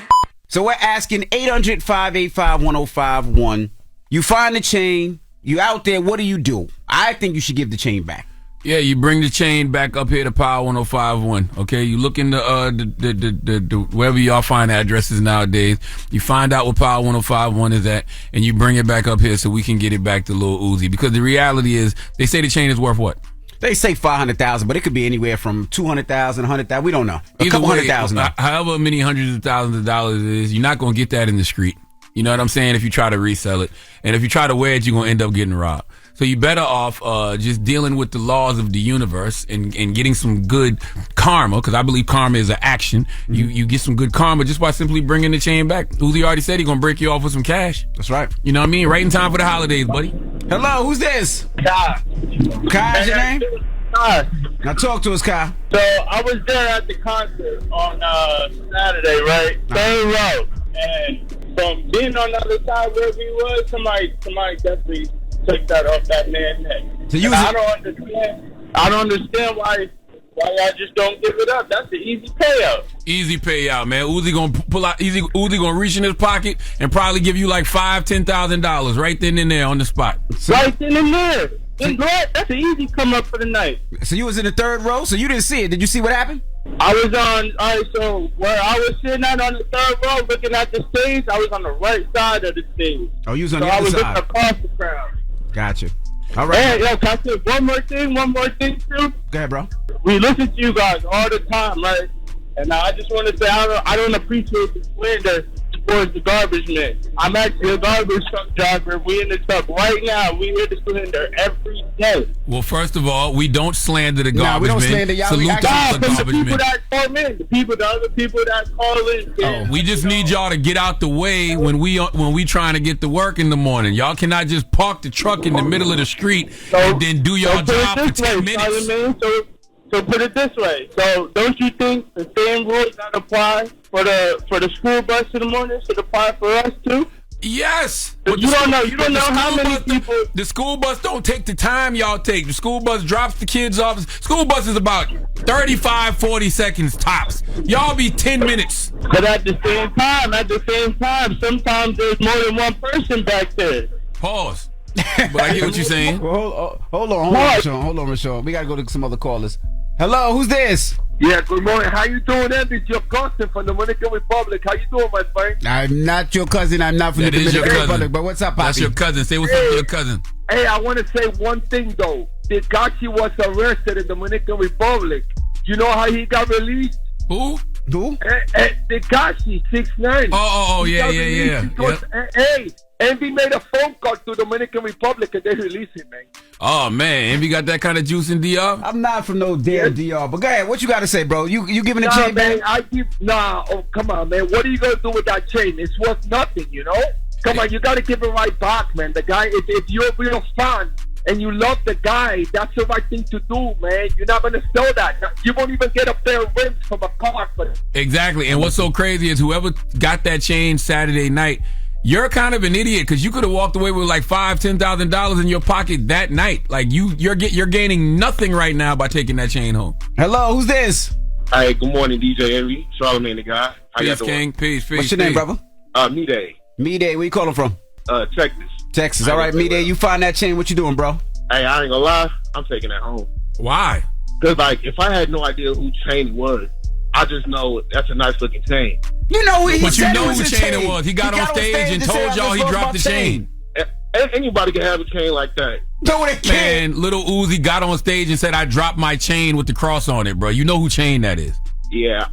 So we're asking 800-585-1051. You find the chain. You out there. What do? I think you should give the chain back. Yeah, you bring the chain back up here to Power 1051. Okay, you look in the wherever y'all find addresses nowadays. You find out what Power 1051 is at, and you bring it back up here so we can get it back to Lil Uzi. Because the reality is, they say the chain is worth what? They say $500,000, but it could be anywhere from $200,000, $100,000. We don't know. A couple $100,000. However many hundreds of thousands of dollars it is, you're not gonna get that in the street. You know what I'm saying? If you try to resell it, and if you try to wear it, you're gonna end up getting robbed. So you're better off just dealing with the laws of the universe and getting some good karma, because I believe karma is an action. You get some good karma just by simply bringing the chain back. Uzi already said he's going to break you off with some cash. That's right. You know what I mean? Right in time for the holidays, buddy. Hello, who's this? Kai. Kai is your name? Kai. Now talk to us, Kai. So I was there at the concert on Saturday, right? Third row. And from being on the other side where we was, somebody definitely took that off that man's neck. So I don't understand why y'all just don't give it up. That's an easy payout. Easy payout, man. Uzi gonna pull out. Uzi gonna reach in his pocket and probably give you like $5,000-$10,000 right then and there on the spot. Right then and there. That's an easy come up for the night. So you was in the third row, so you didn't see it. Did you see what happened? I was so where I was sitting out on the third row looking at the stage, I was on the right side of the stage. Oh, you was on the other side. I was looking across the crowd. Gotcha. All right. Hey, yo, can I say one more thing too? Go ahead, bro. We listen to you guys all the time, right? And I just want to say I don't appreciate the towards the garbage man. I'm actually a garbage truck driver. We in the truck right now. We hear the slander every day. Well, first of all, we don't slander the garbage we don't men. slander y'all. Salute to the The garbage people men. that call in, the other people that call in. Yeah. We just need y'all to get out the way when we trying to get to work in the morning. Y'all cannot just park the truck in the middle of the street and then do y'all job for 10 minutes. So put it this way. So don't you think the same rules that apply for the school bus in the morning should apply for us too? Yes. But you don't know how many people. The school bus don't take the time y'all take. The school bus drops the kids off. School bus is about 35, 40 seconds tops. Y'all be 10 minutes. But at the same time, sometimes there's more than one person back there. Pause. But I get what you're saying. Well, hold on, Rashawn. We gotta go to some other callers. Hello, who's this? Yeah, good morning. How you doing, Andy? It's your cousin from the Dominican Republic. How you doing, my friend? I'm not your cousin. I'm not from the Dominican Republic. But what's up, Poppy? That's your cousin. Say what's up to your cousin. Hey, I want to say one thing, though. Tekashi was arrested in the Dominican Republic. You know how he got released? Who? Tekashi, 6ix9ine. Oh, yeah. Because, hey, Envy made a phone call to Dominican Republic and they released him, man. Oh, man. Envy got that kind of juice in DR? I'm not from no damn DR. But go ahead. What you got to say, bro? You giving the chain back? Oh, come on, man. What are you going to do with that chain? It's worth nothing, you know? Come on, you got to give it right back, man. The guy, if you're a real fan and you love the guy, that's the right thing to do, man. You're not going to sell that. You won't even get a pair of rims from a car for it. Exactly. And what's so crazy is whoever got that chain Saturday night, you're kind of an idiot because you could have walked away with like $5,000-$10,000 in your pocket that night. Like you're gaining nothing right now by taking that chain home. Hello, who's this? Hey, good morning, DJ Envy, Charlamagne the guy. How y'all Peace, doing? King. Peace. What's your name, brother? Me-Day. Me-Day. Where you calling from? Texas. All right, Me-Day. You find that chain. What you doing, bro? Hey, I ain't gonna lie. I'm taking that home. Why? Because like, if I had no idea who chain it was, I just know that's a nice looking chain. You know who who chain it was. He got on stage and told y'all he dropped the chain. Anybody can have a chain like that. No, it can't. Man, Little Uzi got on stage and said, I dropped my chain with the cross on it, bro. You know who chain that is. Yeah,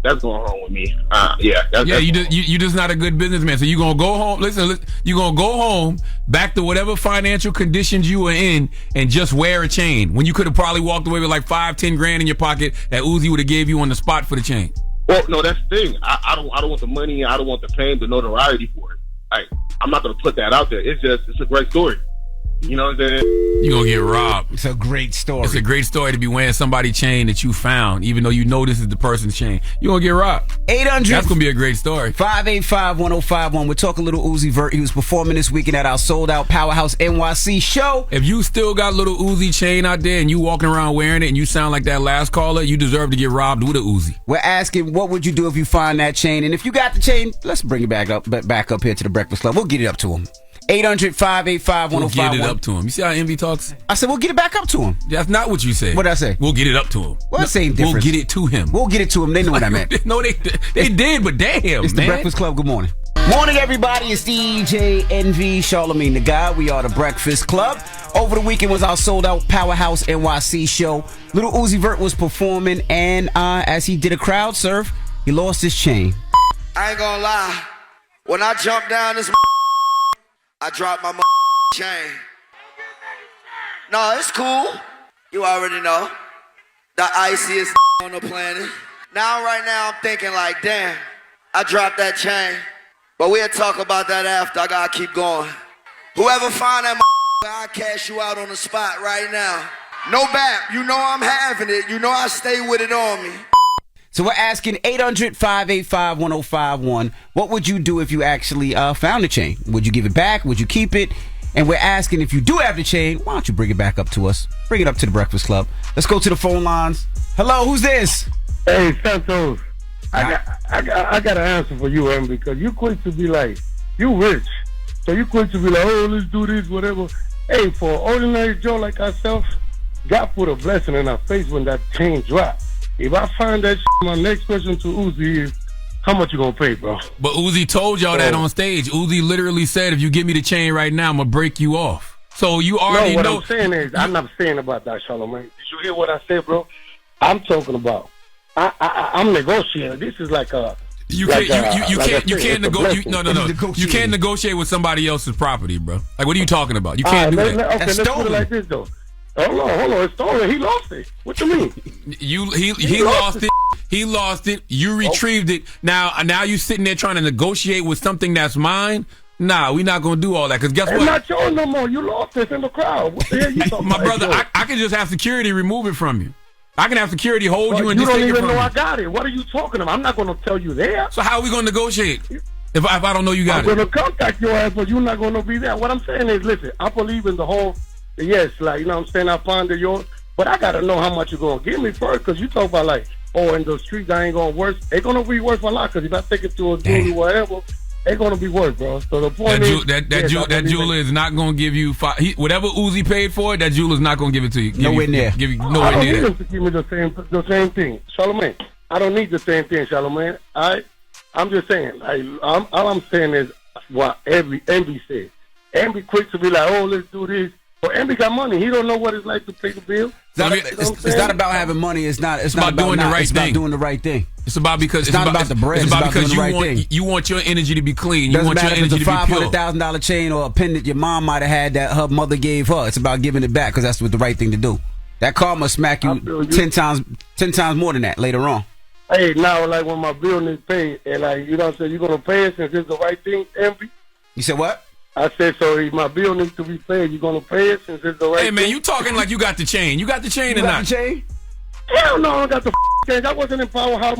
that's going home with me. You just not a good businessman. So you gonna go home. Listen, you gonna go home back to whatever financial conditions you were in and just wear a chain when you could have probably walked away with like $5-10 grand in your pocket that Uzi would have gave you on the spot for the chain. Well, no, that's the thing. I don't want the money. I don't want the fame, the notoriety for it. I'm not gonna put that out there. It's a great story. You know what I'm saying? You're going to get robbed. It's a great story. It's a great story to be wearing somebody's chain that you found, even though you know this is the person's chain. You're going to get robbed. 800. That's going to be a great story. 585-1051. We're talking Little Uzi Vert. He was performing this weekend at our sold-out Powerhouse NYC show. If you still got Little Uzi chain out there and you walking around wearing it and you sound like that last caller, you deserve to get robbed with a Uzi. We're asking, what would you do if you find that chain? And if you got the chain, let's bring it back up here to the Breakfast Club. We'll get it up to him. 800-585-1051. We'll get it up to him. You see how Envy talks? I said, we'll get it back up to him. That's not what you said. What did I say? We'll get it up to him. Well, same difference. We'll get it to him. We'll get it to him. They know what I meant. No, they did, but damn, It's man. the Breakfast Club. Good morning. Morning, everybody. It's DJ Envy, Charlamagne the Guy. We are the Breakfast Club. Over the weekend was our sold-out Powerhouse NYC show. Little Uzi Vert was performing, and as he did a crowd surf, he lost his chain. I ain't gonna lie. When I jumped down this I dropped my chain. No, it's cool. You already know. The iciest on the planet. Right now, I'm thinking like, damn, I dropped that chain. But we'll talk about that after. I gotta keep going. Whoever find that I'll cash you out on the spot right now. No bap. You know I'm having it. You know I stay with it on me. So we're asking 800-585-1051. What would you do if you actually found the chain? Would you give it back? Would you keep it? And we're asking, if you do have the chain, why don't you bring it back up to us? Bring it up to the Breakfast Club. Let's go to the phone lines. Hello, who's this? Hey, Santos. I got an answer for you, Em, because you quick to be like, you rich. So you quick to be like, oh, let's do this, whatever. Hey, for an ordinary Joe like ourselves, God put a blessing in our face when that chain dropped. If I find that my next question to Uzi is, how much you gonna pay, bro? But Uzi told y'all that on stage. Uzi literally said, if you give me the chain right now, I'm gonna break you off. So you already know. What I'm saying is, I'm not saying about that, Charlamagne. Did you hear what I said, bro? I'm talking about, I'm negotiating. This is like You can't negotiate with somebody else's property, bro. Like, what are you talking about? You can't do that. Okay, let's put it like this though. Hold on. It's stolen. He lost it. What you mean? He lost it. He lost it. You retrieved it. Now you sitting there trying to negotiate with something that's mine. Nah, we're not gonna do all that. Cause guess what? It's not yours no more. You lost it in the crowd. What the hell you talking My about? brother, I can just have security remove it from you. I can have security hold you and just take it from you. You don't even know I got it. What are you talking about? I'm not going to tell you there. So how are we going to negotiate if I don't know you got it? I'm going to contact your ass, but you're not going to be there. What I'm saying is, listen, I believe in the whole, yes, like, you know what I'm saying, I ponder yours, but I got to know how much you're going to give me first, because you talk about, like, in the streets, I ain't going to work. It's going to be worth a lot, because if I take it to a jewelry or whatever, it's going to be worth, bro. So the point that jeweler is not going to give you whatever Uzi paid for it. That jeweler's not going to give it to you. Nowhere near. Give you nowhere near. I don't need him to give me the same thing, Charlamagne. I don't need the same thing, Charlamagne. I'm just saying. All I'm saying is what Envy said. Envy quick to be like, oh, let's do this. But Envy got money. He don't know what it's like to pay the bill. It's not about having money. It's about doing the right thing. It's about doing the right thing. It's about because it's not about the bread. It's about doing the right thing. You want your energy to be clean. You want your energy to be pure. $500,000 chain or a pin that your mom might have had that her mother gave her. It's about giving it back because that's what the right thing to do. That karma smack you 10 times more than that later on. Hey, now like when my bill is paid, and like you know what I'm saying, you gonna pay it since it's the right thing, Envy? You said what? I said, so if my bill needs to be paid, you gonna pay it since it's the right thing? Hey man, you talking like you got the chain. You got the chain or not? The chain? Hell no, I don't got the chain. I wasn't in Powerhouse.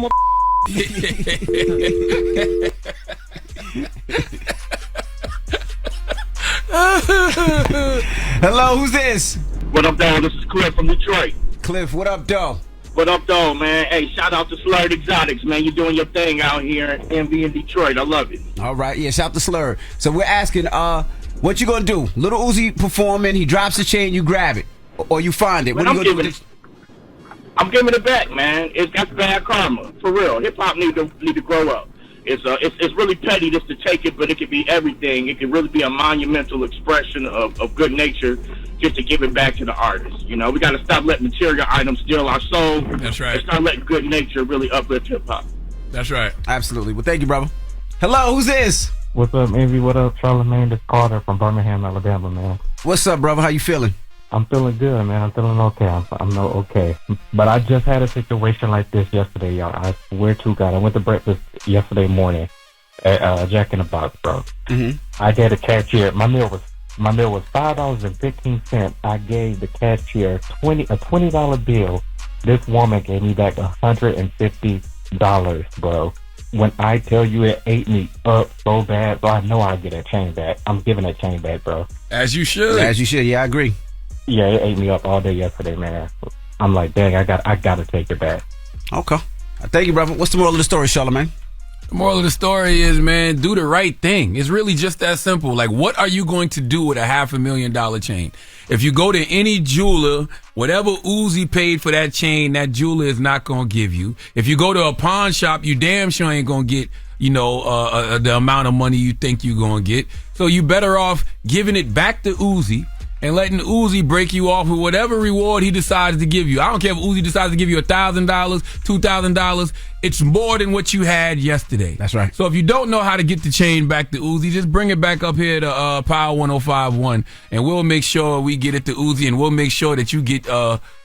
Hello, who's this? What up, though? This is Cliff from Detroit. Cliff, what up, though? What up, though, man? Hey, shout out to Slurred Exotics, man. You're doing your thing out here in MV in Detroit. I love it. All right, yeah, shout out to Slurred. So we're asking, what you gonna do? Little Uzi performing, he drops the chain, you grab it, or you find it. Man, what are you gonna do? I'm giving it back, man. It's got bad karma, for real. Hip hop need to grow up. It's really petty just to take it, but it could be everything. It could really be a monumental expression of good nature, just to give it back to the artist. You know, we got to stop letting material items steal our soul. That's right. And start letting good nature really uplift hip hop. That's right. Absolutely. Well, thank you, brother. Hello, who's this? What's up, Envy? What up, Charlamagne? This Carter from Birmingham, Alabama, man. What's up, brother? How you feeling? I'm feeling good, man. I'm feeling okay. I'm okay. But I just had a situation like this yesterday, y'all. I swear to God. I went to breakfast yesterday morning at Jack in the Box, bro. Mm-hmm. I gave the cashier, my meal was $5.15. I gave the cashier a $20 bill. This woman gave me back $150, bro. When I tell you it ate me up so bad, so I know I'll get that chain back. I'm giving that chain back, bro. As you should. As you should. Yeah, I agree. Yeah, it ate me up all day yesterday, man. I'm like, dang, I got to take it back. Okay. Thank you, brother. What's the moral of the story, Charlamagne? The moral of the story is, man, do the right thing. It's really just that simple. Like, what are you going to do with a $500,000 chain? If you go to any jeweler, whatever Uzi paid for that chain, that jeweler is not going to give you. If you go to a pawn shop, you damn sure ain't going to get, the amount of money you think you're going to get. So you better off giving it back to Uzi and letting Uzi break you off with whatever reward he decides to give you. I don't care if Uzi decides to give you $1,000, $2,000. It's more than what you had yesterday. That's right. So if you don't know how to get the chain back to Uzi, just bring it back up here to Power 105.1, and we'll make sure we get it to Uzi, and we'll make sure that you get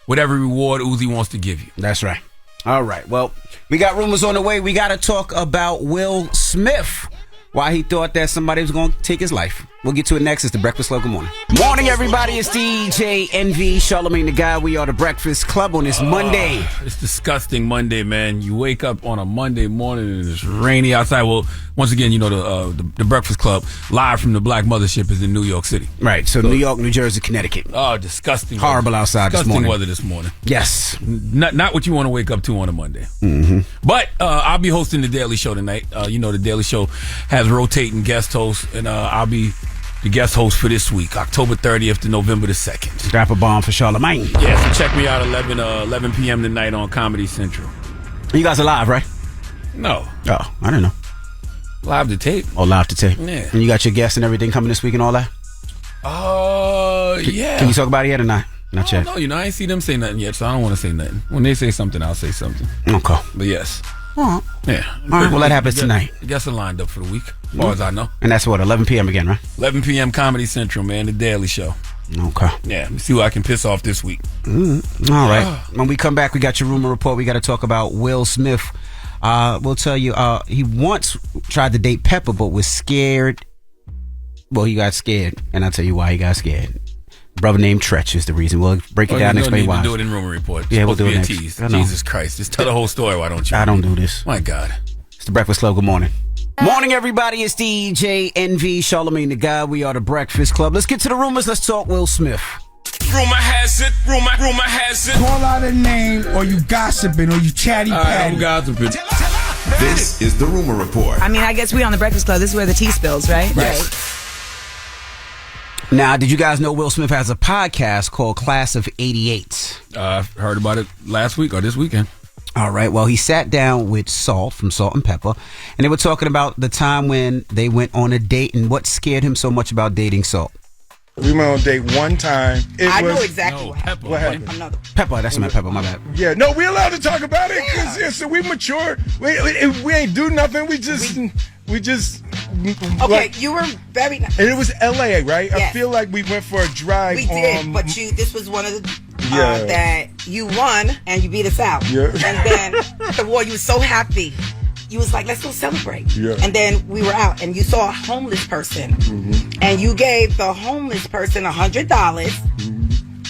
whatever reward Uzi wants to give you. That's right. All right. Well, we got rumors on the way. We got to talk about Will Smith. Why he thought that somebody was going to take his life. We'll get to it next. It's the Breakfast Club. Good morning. Morning, everybody. It's DJ NV, Charlamagne the Guy. We are the Breakfast Club on this Monday. It's disgusting Monday, man. You wake up on a Monday morning and it's rainy outside. Well, once again, the Breakfast Club live from the Black Mothership is in New York City. Right. So New York, New Jersey, Connecticut. Oh, disgusting. Horrible weather. Outside disgusting this morning. Weather this morning. Yes. Not what you want to wake up to on a Monday. Mm-hmm. But I'll be hosting the Daily Show tonight. The Daily Show has rotating guest hosts, and I'll be the guest host for this week, October 30th to November the 2nd. Drop a bomb for Charlamagne. Yeah, so check me out 11 p.m. tonight on Comedy Central. You guys are live, right? No. Oh, I don't know. Live to tape. Oh, live to tape. Yeah. And you got your guests and everything coming this week and all that? Yeah. Can you talk about it yet or not? Not yet. No, I ain't see them say nothing yet, so I don't want to say nothing. When they say something, I'll say something. Okay. But yes. Oh. Yeah. All right, well, that happens tonight. I guess I'm lined up for the week, as far as I know. And that's what, 11 p.m. again, right? 11 p.m. Comedy Central, man, The Daily Show. Okay. Yeah, let me see who I can piss off this week. All right. When we come back, we got your rumor report. We got to talk about Will Smith. We'll tell you, he once tried to date Pepper, but was scared. Well, he got scared, and I'll tell you why he got scared. Brother named Tretch is the reason. We'll break it down and explain why. Do it in rumor report. Yeah, we'll do it next. Jesus Christ. Just tell the whole story, why don't you? I don't do this. My God. It's the Breakfast Club. Good morning. Morning, everybody. It's DJ NV, Charlamagne the Guy. We are the Breakfast Club. Let's get to the rumors. Let's talk Will Smith. Rumor has it. Rumor has it. Call out a name, or you gossiping, or you chatty patty. I'm gossiping. This is the rumor report. I mean, I guess we on the Breakfast Club. This is where the tea spills, right? Yes. Now, did you guys know Will Smith has a podcast called Class of 88? I heard about it last week or this weekend. All right. Well, he sat down with Salt from Salt and Pepper, and they were talking about the time when they went on a date and what scared him so much about dating Salt. We went on a date one time. I know exactly what happened. What happened? Pepper, that's my Pepper, my bad. Yeah, no, we allowed to talk about it because so we mature. We ain't do nothing. We just. Okay, like, you were very nice. And it was LA, right? Yes. I feel like we went for a drive. We did, but this was one of the Yeah. that you won and you beat us out. Yeah. And then you were so happy. You was like, let's go celebrate. Yeah. And then we were out and you saw a homeless person and you gave the homeless person $100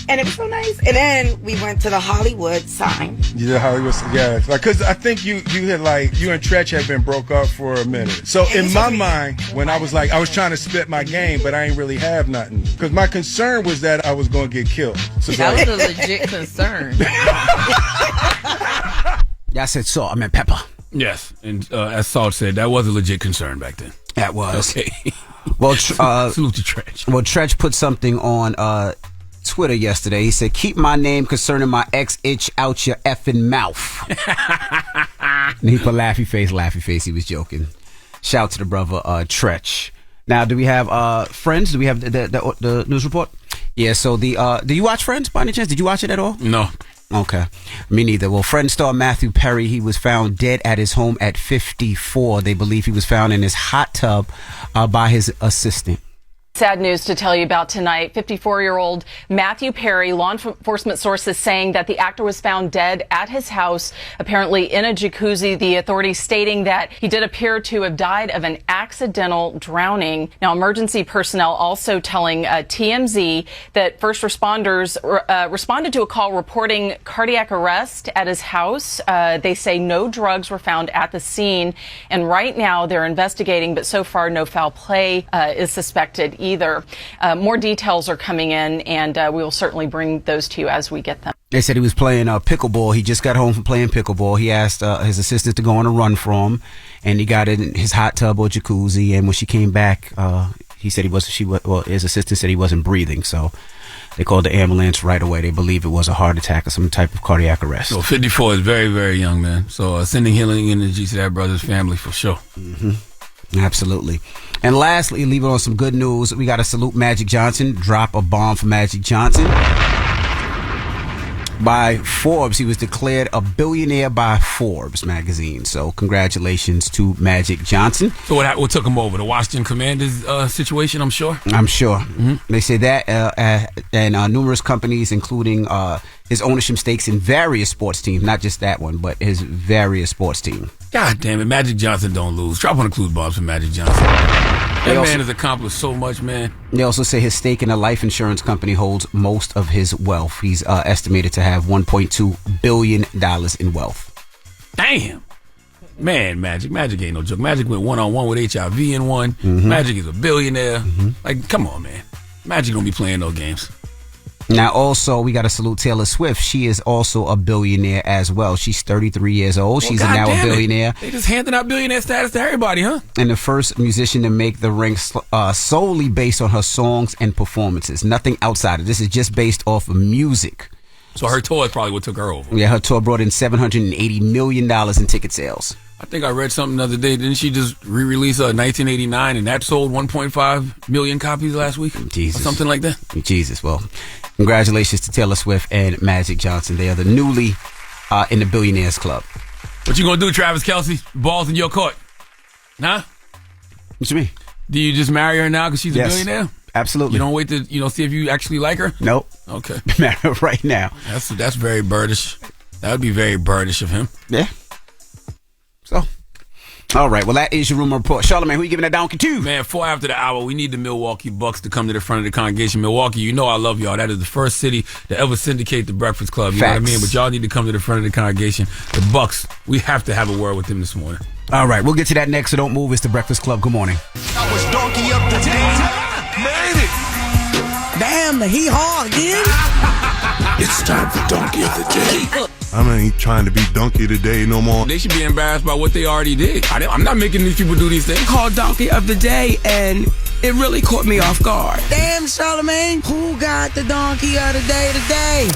and it was so nice. And then we went to the Hollywood sign. Yeah, Hollywood. Yeah, because I think you had you and Tretch had been broke up for a minute. So in my mind, when I was trying to spit my game, but I ain't really have nothing because my concern was that I was going to get killed. So That was a legit concern. Yeah, I said Salt. I meant Pepper. Yes, and as Salt said, that was a legit concern back then. That was. Okay. Well, salute to Tretch. Well, Tretch put something on Twitter yesterday. He said, "Keep my name concerning my ex itch out your effing mouth." And he put laughy face. He was joking. Shout to the brother Tretch. Now, do we have Friends? Do we have the news report? Yeah. So do you watch Friends by any chance? Did you watch it at all? No. Okay. Me neither. Well, Friends star Matthew Perry, he was found dead at his home at 54. They believe he was found in his hot tub by his assistant. Sad news to tell you about tonight. 54-year-old Matthew Perry, law enforcement sources saying that the actor was found dead at his house, apparently in a jacuzzi. The authorities stating that he did appear to have died of an accidental drowning. Now, emergency personnel also telling TMZ that first responders responded to a call reporting cardiac arrest at his house. They say no drugs were found at the scene, and right now they're investigating, but so far no foul play is suspected either. More details are coming in, and we will certainly bring those to you as we get them. They said he was playing pickleball. He just got home from playing pickleball. He asked his assistant to go on a run for him, and he got in his hot tub or jacuzzi. And when she came back, he said his assistant said he wasn't breathing. So they called the ambulance right away. They believe it was a heart attack or some type of cardiac arrest. So 54 is very, very young, man. So sending healing energy to that brother's family for sure. Mm-hmm. Absolutely. And lastly, leave it on some good news. We got to salute Magic Johnson. Drop a bomb for Magic Johnson. By Forbes, he was declared a billionaire by Forbes magazine. So congratulations to Magic Johnson. So what took him over? The Washington Commanders situation, I'm sure? I'm sure. Mm-hmm. They say that and numerous companies, including his ownership stakes in various sports teams, not just that one, but his various sports teams. God damn it, Magic Johnson don't lose. Drop on the clue bombs for Magic Johnson. That man has accomplished so much, man. They also say his stake in a life insurance company holds most of his wealth. He's estimated to have $1.2 billion in wealth. Damn. Man, Magic ain't no joke. Magic went one-on-one with HIV and won. Mm-hmm. Magic is a billionaire. Mm-hmm. Like, come on, man. Magic don't be playing no games. Now, also, we got to salute Taylor Swift. She is also a billionaire as well. She's 33 years old. She's now a billionaire. They just handing out billionaire status to everybody, huh? And the first musician to make the ranks solely based on her songs and performances. Nothing outside of this. Is just based off of music. So her tour is probably what took her over. Yeah, her tour brought in $780 million in ticket sales. I think I read something the other day. Didn't she just re-release 1989 and that sold 1.5 million copies last week? Jesus. Or something like that? Jesus. Well, congratulations to Taylor Swift and Magic Johnson. They are the newly in the Billionaires Club. What you gonna do, Travis Kelce? Ball's in your court. Huh? What you mean? Do you just marry her now because she's a billionaire? Absolutely. You don't wait to see if you actually like her? Nope. Okay. Marry her right now. That's very birdish. That would be very birdish of him. Yeah. So. All right, well, that is your rumor report. Charlamagne, who you giving that donkey to? Man, 4 after the hour, we need the Milwaukee Bucks to come to the front of the congregation. Milwaukee, you know I love y'all. That is the first city to ever syndicate the Breakfast Club. You know what I mean? But y'all need to come to the front of the congregation. The Bucks, we have to have a word with them this morning. All right, we'll get to that next, so don't move. It's the Breakfast Club. Good morning. I was donkey up the day. Made it. Damn, the hee-haw again. It's time for donkey of the day. I ain't trying to be donkey today no more. They should be embarrassed by what they already did. I'm not making these people do these things. Called donkey of the day, and it really caught me off guard. Damn, Charlamagne, who got the donkey of the day today?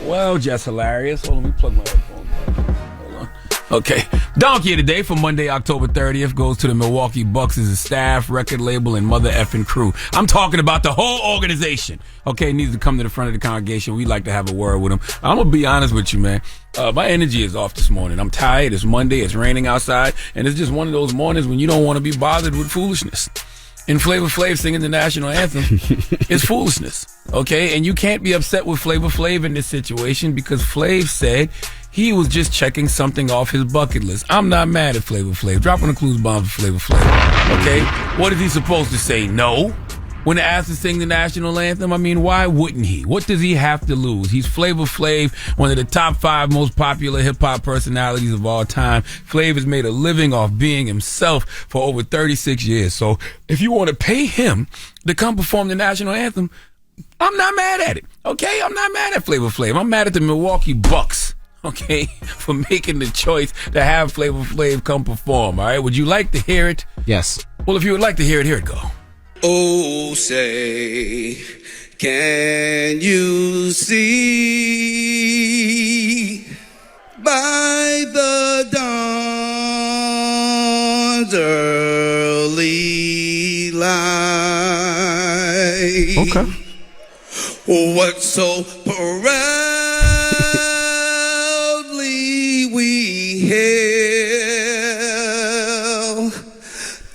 Well, just hilarious. Hold on, let me plug my headphones back. Hold on. Okay. Donkey of the day for Monday, October 30th goes to the Milwaukee Bucks as a staff, record label, and mother effing crew. I'm talking about the whole organization. Okay, needs to come to the front of the congregation. We'd like to have a word with them. I'm going to be honest with you, man. My energy is off this morning. I'm tired. It's Monday. It's raining outside. And it's just one of those mornings when you don't want to be bothered with foolishness. And Flavor Flav singing the national anthem is foolishness. Okay? And you can't be upset with Flavor Flav in this situation because Flav said he was just checking something off his bucket list. I'm not mad at Flavor Flav. Dropping a clues bomb for Flavor Flav. Okay? What is he supposed to say? No? When asked to sing the national anthem, I mean, why wouldn't he? What does he have to lose? He's Flavor Flav, one of the top 5 most popular hip-hop personalities of all time. Flav has made a living off being himself for over 36 years. So if you want to pay him to come perform the national anthem, I'm not mad at it. Okay? I'm not mad at Flavor Flav. I'm mad at the Milwaukee Bucks. Okay, for making the choice to have Flavor Flav come perform. All right, would you like to hear it? Yes. Well, if you would like to hear it, here it go. Oh, say, can you see by the dawn's early light? Okay. What so proudly we hailed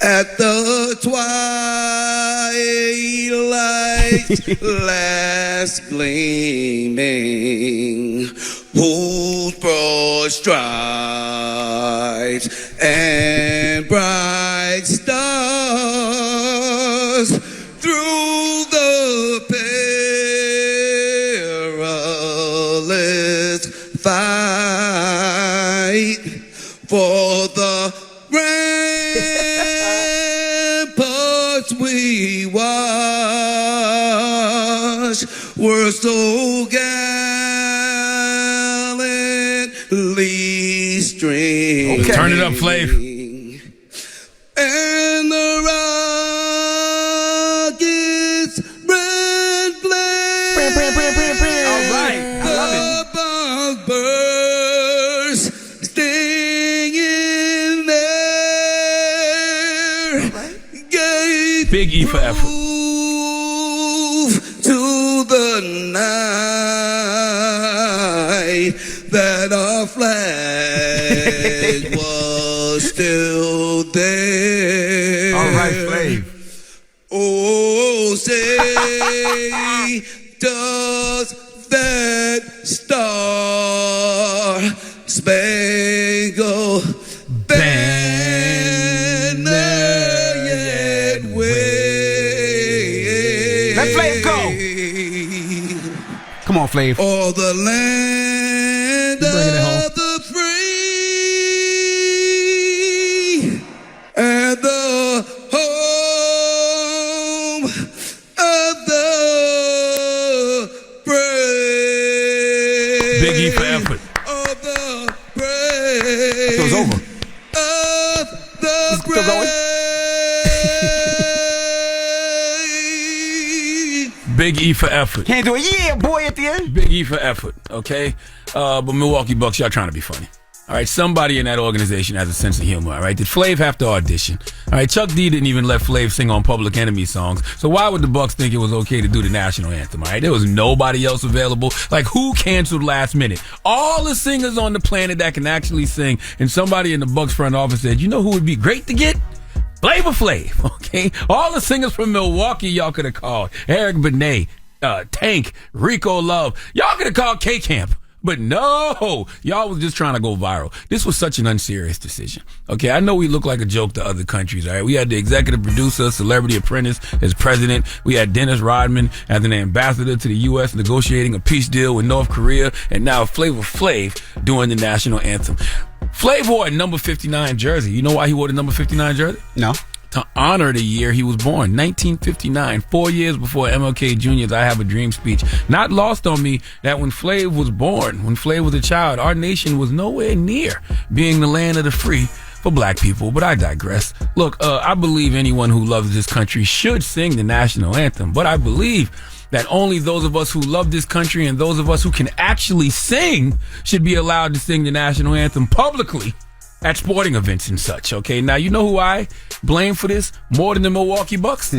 at the twilight's last gleaming, whose broad stripes and bright stars through the perilous fight for the ramparts we watched were so gallantly streaming. Okay. Turn it up, Flav. And the rockets red flame. All right, I love it. The bombs bursting in there. Gave Big E for effort. to the night that our flag was still there. All right, Flav. Oh, say, does that star spangled banner yet wave? Let Flav go. Come on, Flav. Or the land of the free and the home of the brave. Big E for effort. Of the brave. It was over. Of the Still going? Big E for effort. Can't do it. Yeah, boy, at the end. Big E for effort, okay? But Milwaukee Bucks, y'all trying to be funny. All right, somebody in that organization has a sense of humor. All right, did Flav have to audition? All right, Chuck D didn't even let Flav sing on Public Enemy songs. So why would the Bucks think it was okay to do the national anthem? All right, there was nobody else available. Like, who canceled last minute? All the singers on the planet that can actually sing. And somebody in the Bucks front office said, you know who would be great to get? Flavor Flav. Okay, all the singers from Milwaukee y'all could have called. Eric Benet, Tank, Rico Love. Y'all could have called K-Camp. But no, y'all was just trying to go viral. This was such an unserious decision. Okay, I know we look like a joke to other countries, all right? We had the executive producer, Celebrity Apprentice, as president. We had Dennis Rodman as an ambassador to the U.S. negotiating a peace deal with North Korea. And now Flavor Flav doing the national anthem. Flav wore a number 59 jersey. You know why he wore the number 59 jersey? No. To honor the year he was born, 1959, 4 years before MLK Jr.'s I Have a Dream speech. Not lost on me that when Flav was born, when Flav was a child, our nation was nowhere near being the land of the free for black people, but I digress. Look, I believe anyone who loves this country should sing the national anthem, but I believe that only those of us who love this country and those of us who can actually sing should be allowed to sing the national anthem publicly at sporting events and such, okay? Now, you know who I blame for this more than the Milwaukee Bucks?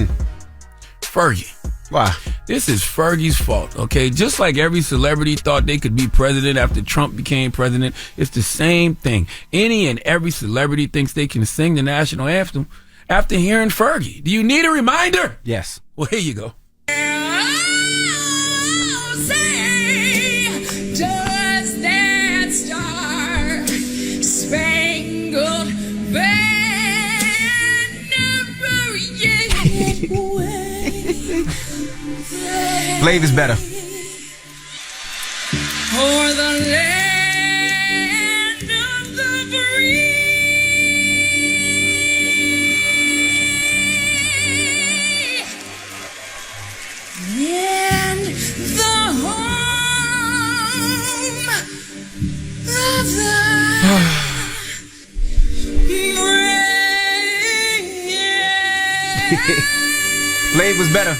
Fergie. Why? This is Fergie's fault, okay? Just like every celebrity thought they could be president after Trump became president, it's the same thing. Any and every celebrity thinks they can sing the national anthem after hearing Fergie. Do you need a reminder? Yes. Well, here you go. Does that star spangled Flav is better. For the land of the free and the home of the Flav was better.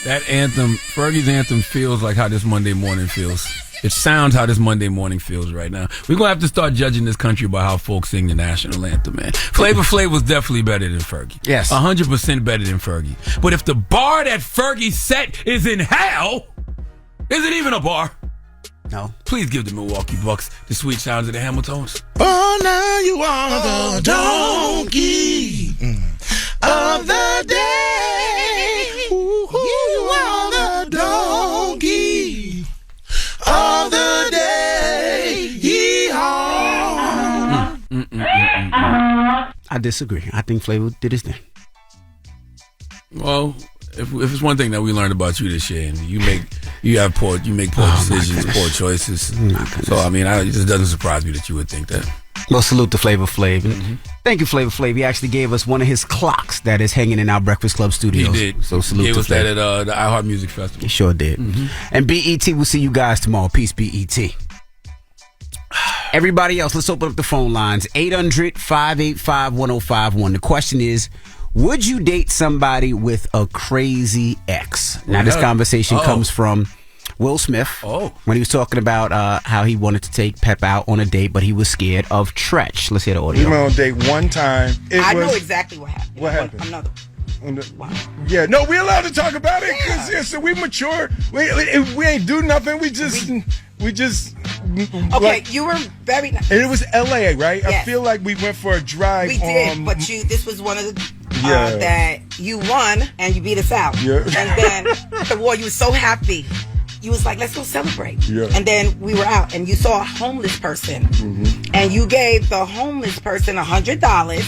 That anthem, Fergie's anthem, feels like how this Monday morning feels. It sounds how this Monday morning feels right now. We're going to have to start judging this country by how folks sing the national anthem, man. Flavor Flav was definitely better than Fergie. Yes. 100% better than Fergie. But if the bar that Fergie set is in hell, is it even a bar? No. Please give the Milwaukee Bucks the sweet sounds of the Hamiltons. Oh, now you are the donkey of the day. You are the donkey of the day. Yee-haw. I disagree. I think Flavor did his thing. Well, if it's one thing that we learned about you this year, and you make poor decisions, poor choices. So I mean, it just doesn't surprise me that you would think that. Well, salute to Flavor Flav. Thank you, Flavor Flav. He actually gave us one of his clocks that is hanging in our Breakfast Club studios. He did. So salute he to gave us that at the iHeart Music Festival. He sure did. And BET, we'll see you guys tomorrow. Peace, BET. Everybody else, let's open up the phone lines. 800-585-1051. The question is, would you date somebody with a crazy ex? Now, this conversation comes from Will Smith when he was talking about how he wanted to take Pep out on a date, but he was scared of Tretch. Let's hear the audio. We went on a date one time. I know exactly what happened. What happened? Another. Wow. Yeah, no, we allowed to talk about it because so we mature. We ain't do nothing. We just. Okay, like, you were very nice. And it was LA, right? Yes. I feel like we went for a drive. We did, but this was one of the that you won and you beat us out. Yeah. And then the war, you were so happy. You was like, let's go celebrate. Yeah. And then we were out and you saw a homeless person and you gave the homeless person $100.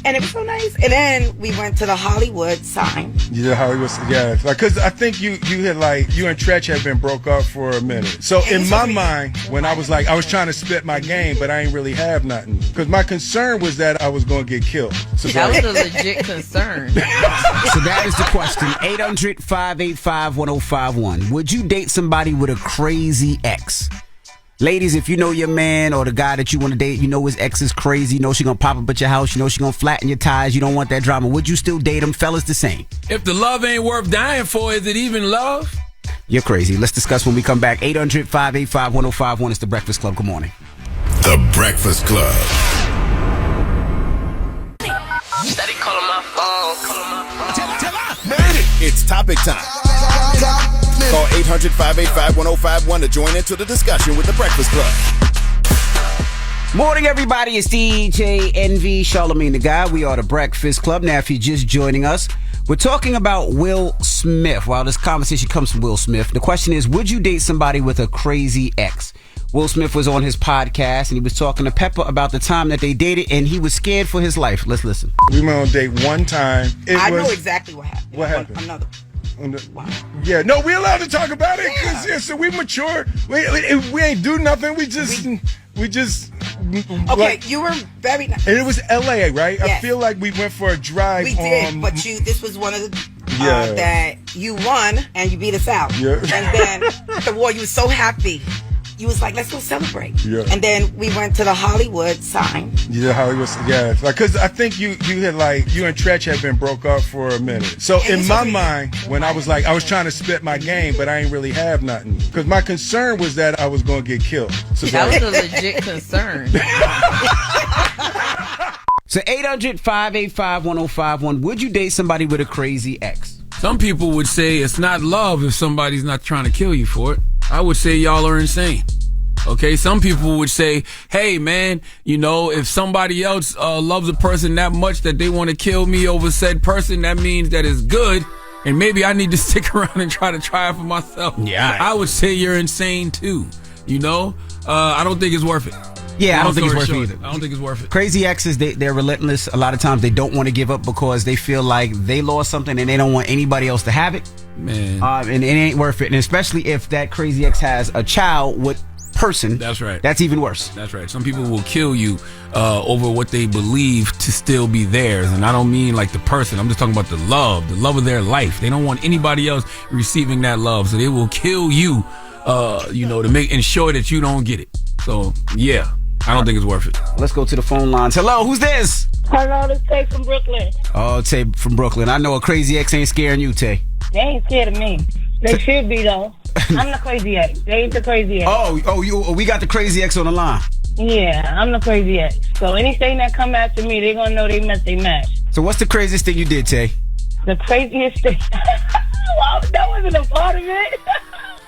And it was so nice. And then we went to the Hollywood sign. Yeah, Hollywood. Yeah, because I think you and Tretch had been broke up for a minute. So in my mind, when I was trying to spit my game, but I ain't really have nothing. Because my concern was that I was going to get killed. So that was a legit concern. So that is the question. 800-585-1051. Would you date somebody with a crazy ex? Ladies, if you know your man or the guy that you want to date, you know his ex is crazy, you know she gonna pop up at your house, you know she gonna flatten your tires, you don't want that drama, would you still date him? Fellas, the same. If the love ain't worth dying for, is it even love? You're crazy. Let's discuss when we come back. 800-585-1051. It's The Breakfast Club. Good morning. The Breakfast Club. Steady calling my phone. It's topic time. Call 800-585-1051 to join into the discussion with The Breakfast Club. Morning, everybody. It's DJ NV, Charlamagne the Guy. We are The Breakfast Club. Now, if you're just joining us, we're talking about Will Smith. While this conversation comes from Will Smith, the question is, would you date somebody with a crazy ex? Will Smith was on his podcast, and he was talking to Pepper about the time that they dated, and he was scared for his life. Let's listen. We went on a date one time. I know exactly what happened. What happened? Another. Wow. Yeah, no, we allowed to talk about it because so we mature. We ain't do nothing. We just. Okay, like, you were very nice. And it was L.A., right? Yes. I feel like we went for a drive. We did, but this was one of the that you won and you beat us out. Yeah. And then the war, you were so happy. You was like, let's go celebrate. Yeah. And then we went to the Hollywood sign. Yeah, Hollywood. Yeah, because I think you and Tretch had been broke up for a minute. So in my mind, when I was trying to spit my game, but I ain't really have nothing. Because my concern was that I was going to get killed. So that was a legit concern. So 800-585-1051. Would you date somebody with a crazy ex? Some people would say it's not love if somebody's not trying to kill you for it. I would say y'all are insane. Okay, some people would say, hey, man, if somebody else loves a person that much that they want to kill me over said person, that means that it's good, and maybe I need to stick around and try it for myself. Yeah. I would say you're insane, too. I don't think it's worth it. Yeah, I don't think it's worth it either. I don't think it's worth it. Crazy exes, they're relentless. A lot of times they don't want to give up because they feel like they lost something and they don't want anybody else to have it. Man. And it ain't worth it. And especially if that crazy ex has a child with person. That's right. That's even worse. That's right. Some people will kill you over what they believe to still be theirs. And I don't mean like the person. I'm just talking about the love of their life. They don't want anybody else receiving that love. So they will kill you, to ensure that you don't get it. So, yeah. I don't think it's worth it. Let's go to the phone lines. Hello, who's this? Hello, this Tay from Brooklyn. Oh, Tay from Brooklyn. I know a crazy ex ain't scaring you, Tay. They ain't scared of me. They should be, though. I'm the crazy ex. They ain't the crazy ex. We got the crazy ex on the line. Yeah, I'm the crazy ex. So anything that come after me, they gonna know they messed they match. So what's the craziest thing you did, Tay? The craziest thing? Well, that wasn't a part of it.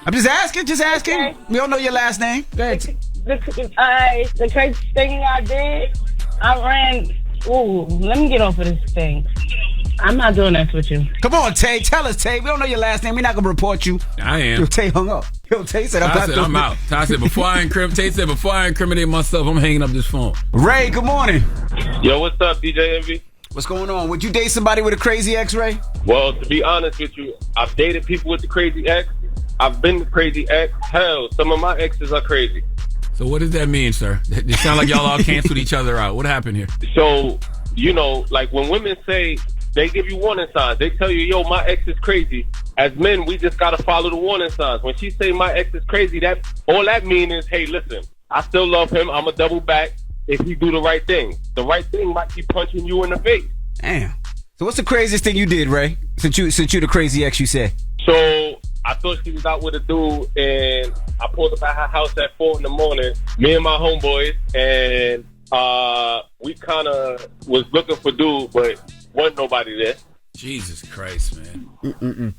I'm just asking. Okay. We don't know your last name. Go ahead. The crazy thing I did, I ran. Ooh, let me get off of this thing. I'm not doing that with you. Come on, Tay. Tell us, Tay. We don't know your last name. We're not going to report you. I am. Yo, Tay hung up. Tay said, I'm out. Tay said, before I incriminate myself, I'm hanging up this phone. Ray, good morning. Yo, what's up, DJ Envy? What's going on? Would you date somebody with a crazy ex, Ray? Well, to be honest with you, I've dated people with the crazy ex. I've been the crazy ex. Hell, some of my exes are crazy. So what does that mean, sir? It sounds like y'all all canceled each other out. What happened here? So, like when women say, they give you warning signs. They tell you, yo, my ex is crazy. As men, we just got to follow the warning signs. When she say my ex is crazy, all that means is, hey, listen, I still love him. I'm going to double back if he do the right thing. The right thing might be punching you in the face. Damn. So what's the craziest thing you did, Ray? Since you the crazy ex, you said. So I thought she was out with a dude, and I pulled up at her house at 4 a.m, me and my homeboys, and we kind of was looking for dude, but wasn't nobody there. Jesus Christ, man.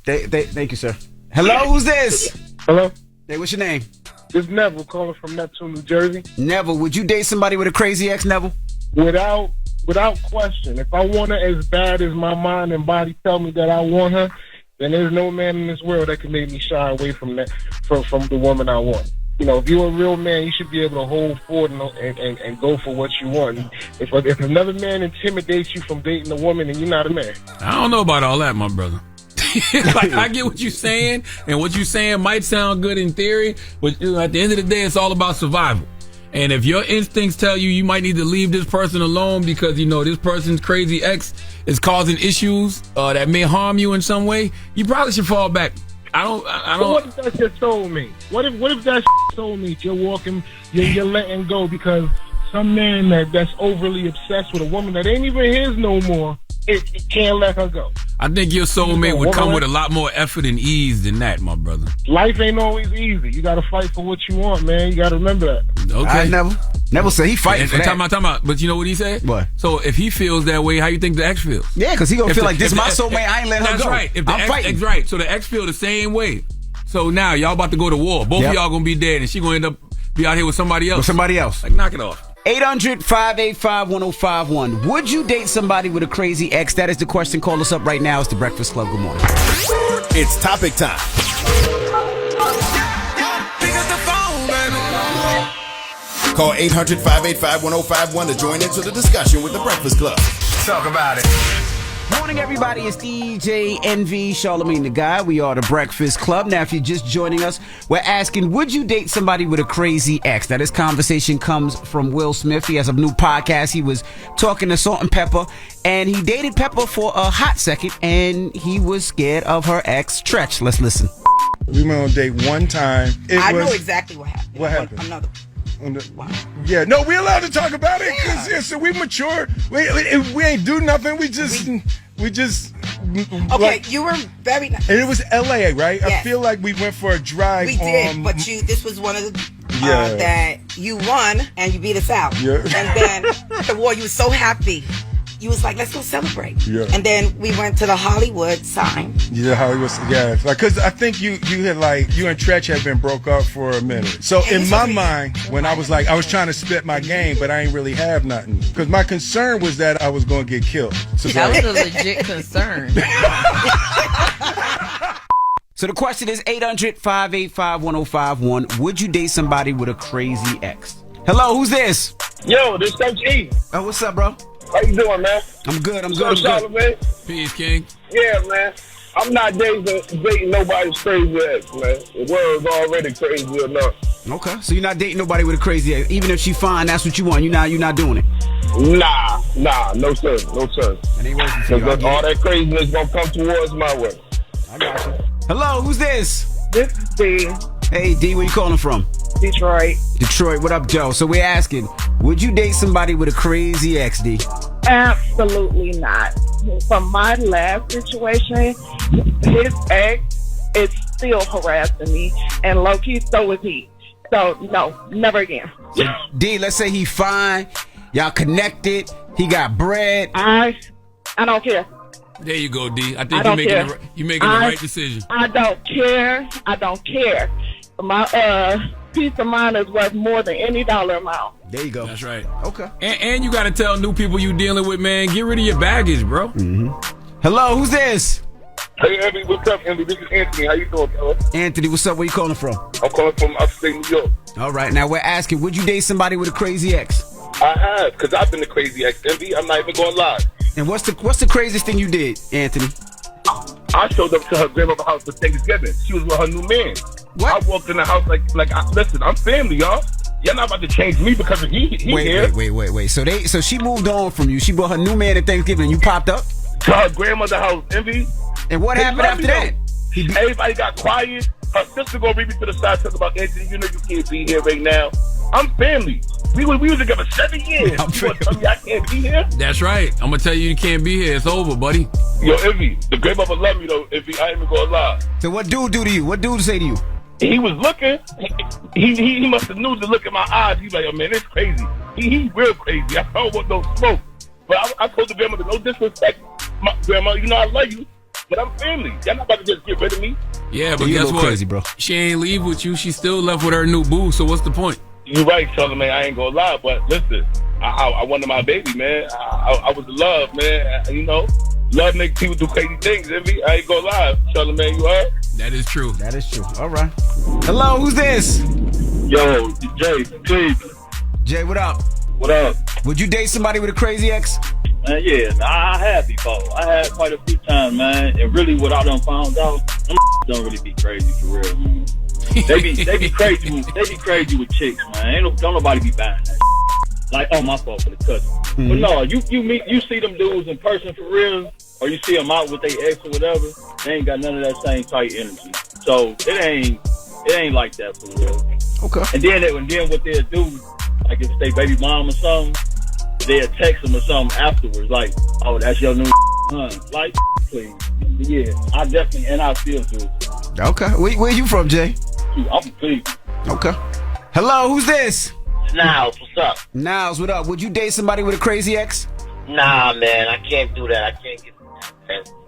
Thank you, sir. Hello, who's this? Hello? Hey, what's your name? This is Neville calling from Neptune, New Jersey. Neville, would you date somebody with a crazy ex, Neville? Without question. If I want her as bad as my mind and body tell me that I want her, then there's no man in this world that can make me shy away from that, from the woman I want. If you're a real man, you should be able to hold forward and go for what you want. If another man intimidates you from dating a woman, then you're not a man. I don't know about all that, my brother. Like, I get what you're saying, and what you're saying might sound good in theory, but at the end of the day, it's all about survival. And if your instincts tell you might need to leave this person alone because, this person's crazy ex is causing issues that may harm you in some way, you probably should fall back. I don't. So what if that's your soulmate? What if that's your soulmate? You're letting go because some man that's overly obsessed with a woman that ain't even his no more, it can't let her go. I think your soulmate would come with a lot more effort and ease than that, my brother. Life ain't always easy. You got to fight for what you want, man. You got to remember that. Okay. Neville. Neville said he fighting for that. Talking about. But you know what he said? What? So if he feels that way, how you think the ex feels? Yeah, because he gonna feel like this my soulmate. I ain't letting her go. That's right. If the I'm fighting. right. So the ex feel the same way. So now y'all about to go to war. Both of y'all gonna be dead, and she gonna end up be out here with somebody else. Like, knock it off. 800-585-1051. Would you date somebody with a crazy ex? That is the question. Call us up right now. It's the Breakfast Club. Good morning. It's topic time. Call 800-585-1051 to join into the discussion with the Breakfast Club. Talk about it. Morning, everybody. It's DJ NV, Charlamagne the Guy. We are the Breakfast Club. Now, if you're just joining us, we're asking, would you date somebody with a crazy ex? Now, this conversation comes from Will Smith. He has a new podcast. He was talking to Salt and Pepper, and he dated Pepper for a hot second, and he was scared of her ex, Tretch. Let's listen. We went on a date one time. I know exactly what happened. What happened? Another. Wow. Yeah, no, we're allowed to talk about it because so we matured. We ain't do nothing. We just okay. Like, you were very nice. And it was LA, right? Yes. I feel like we went for a drive. We did, but this was one of the that you won and you beat us out. Yeah. And then the war, you were so happy. You was like, let's go celebrate. Yeah. And then we went to the Hollywood sign. Yeah, Hollywood. Yeah, because I think you and Tretch had been broke up for a minute. So in my mind, when I was trying to spit my game, but I ain't really have nothing. Because my concern was that I was going to get killed. So that was a legit concern. So the question is 800-585-1051. Would you date somebody with a crazy ex? Hello, who's this? Yo, this Coach E. Oh, what's up, bro? How you doing, man? I'm good. Charlamagne? Peace, King. Yeah, man. I'm not dating nobody's crazy ex, man. The world's already crazy enough. Okay, so you're not dating nobody with a crazy ex. Even if she fine, that's what you want. You're not doing it. Nah, no sir. It ain't working for you. Because all that craziness gonna come towards my way. I got you. Hello, who's this? This is D. Hey, D, where you calling from? Detroit. Detroit, what up, Joe? So we're asking, would you date somebody with a crazy ex, D? Absolutely not. From my last situation, his ex is still harassing me, and low-key, so is he. So, no, never again. D, let's say he fine, y'all connected, he got bread. I don't care. There you go, D. I think you're making the right decision. I don't care. My peace of mind is worth more than any dollar amount. There you go. That's right. Okay. And you got to tell new people you dealing with, man, get rid of your baggage, bro. Mm-hmm. Hello, who's this? Hey, Andy, what's up, Andy? This is Anthony. How you doing, fella? Anthony, what's up? Where you calling from? I'm calling from upstate New York. All right, now we're asking, would you date somebody with a crazy ex? I have, because I've been the crazy ex, Envy. I'm not even going to lie. And what's the craziest thing you did, Anthony? I showed up to her grandmother's house for Thanksgiving. She was with her new man. What? I walked in the house listen, I'm family, y'all. Y'all not about to change me because of he here. Wait. So she moved on from you. She brought her new man at Thanksgiving and you popped up? To her grandmother's house, Envy. And what happened after that? Everybody got quiet. Her sister gonna read me to the side talking about, Anthony, you know you can't be here right now. I'm family. We was together 7 years. You gonna tell me I can't be here? That's right. I'm gonna tell you can't be here. It's over, buddy. Yo, Envy, the grandmother love me though, Envy. I ain't even gonna lie. So what dude do to you? What dude say to you? He was looking. He must have knew to look at my eyes. He like, oh man, it's crazy. He real crazy. I don't want no smoke. But I told the grandmother, no disrespect, my grandma. You know I love you, but I'm family. Y'all not about to just get rid of me. Yeah, but guess what? Crazy, bro. She ain't leave with you. She still left with her new boo. So what's the point? You right, Charlamagne. I ain't gonna lie, but listen, I wanted my baby, man. I was in love, man. You know, love makes people do crazy things. Envy. I ain't gonna lie, Charlamagne. You heard? That is true. All right. Hello, who's this? Yo, Jay, please. Jay, what up? What up? Would you date somebody with a crazy ex? Yeah, I have before. I had quite a few times, man. And really, what I done found out, them don't really be crazy for real, man. They be crazy. They be crazy with chicks, man. Don't nobody be buying that. Like, oh, my fault for the cousin. Mm-hmm. But no, you see them dudes in person for real, or you see them out with their ex or whatever. They ain't got none of that same tight energy. So it ain't like that for real. Okay. And then what they'll do, like if they baby mom or something, they'll text them or something afterwards, like, oh, that's your new son. Like, please. Yeah, I definitely, and I still do. Okay. Where you from, Jay? I'm from Cleveland. Okay. Hello, who's this? Niles, what's up? Niles, what up? Would you date somebody with a crazy ex? Nah, man, I can't do that. I can't get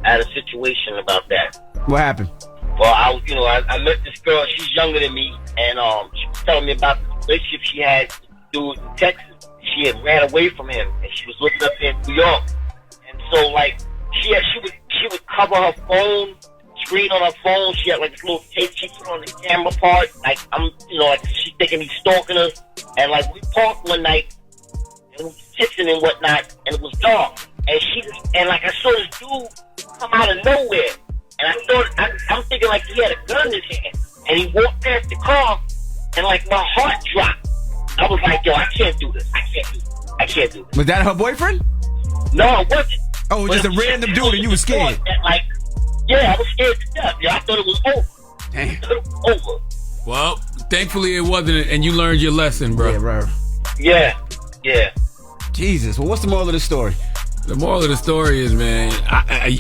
out of a situation about that. What happened? Well, I met this girl. She's younger than me, and she was telling me about the relationship she had in Texas. She had ran away from him, and she was living up in New York. And so, like, she would cover her phone screen on her phone. She had like this little tape she put on the camera part. Like like she thinking he's stalking her. And like we parked one night and we were kissing and whatnot, and it was dark. And like I saw this dude come out of nowhere, and I'm thinking like he had a gun in his hand, and he walked past the car, and like my heart dropped. I was like, yo, I can't do this. I can't do this. Was that her boyfriend? No, it wasn't. Oh, it was just a random dude, and you were scared. Yeah, I was scared to death. Yeah, I thought it was over. Damn. I thought it was over. Well, thankfully it wasn't, and you learned your lesson, bro. Yeah, bro. Yeah. Jesus. Well, what's the moral of the story? The moral of the story is, man,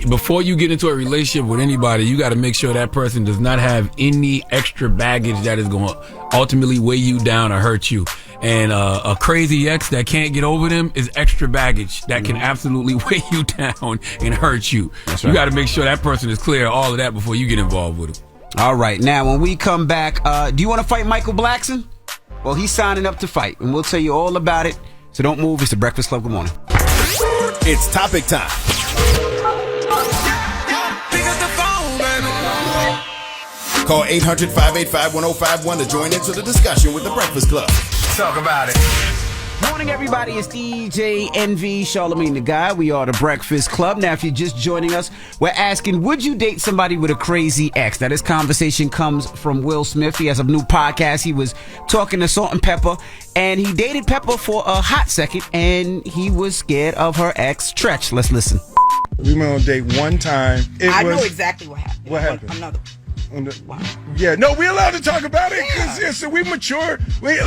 before you get into a relationship with anybody, you got to make sure that person does not have any extra baggage that is going to ultimately weigh you down or hurt you. And a crazy ex that can't get over them is extra baggage that can absolutely weigh you down and hurt you. That's You right. got to make sure that person is clear of all of that before you get involved with them. All right. Now, when we come back, do you want to fight Michael Blackson? Well, he's signing up to fight, and we'll tell you all about it. So don't move. It's the Breakfast Club. Good morning. It's topic time. Call 800-585-1051 to join into the discussion with the Breakfast Club. Talk about it. Morning, everybody. It's DJ NV, Charlamagne the Guy. We are the Breakfast Club. Now, if you're just joining us, we're asking, would you date somebody with a crazy ex? Now, this conversation comes from Will Smith. He has a new podcast. He was talking to Salt and Pepper, and he dated Pepper for a hot second, and he was scared of her ex, Tretch. Let's listen. We went on a date one time. I know exactly what happened. What happened? Another. Yeah, no, we allowed to talk about it. Yeah, so we mature. We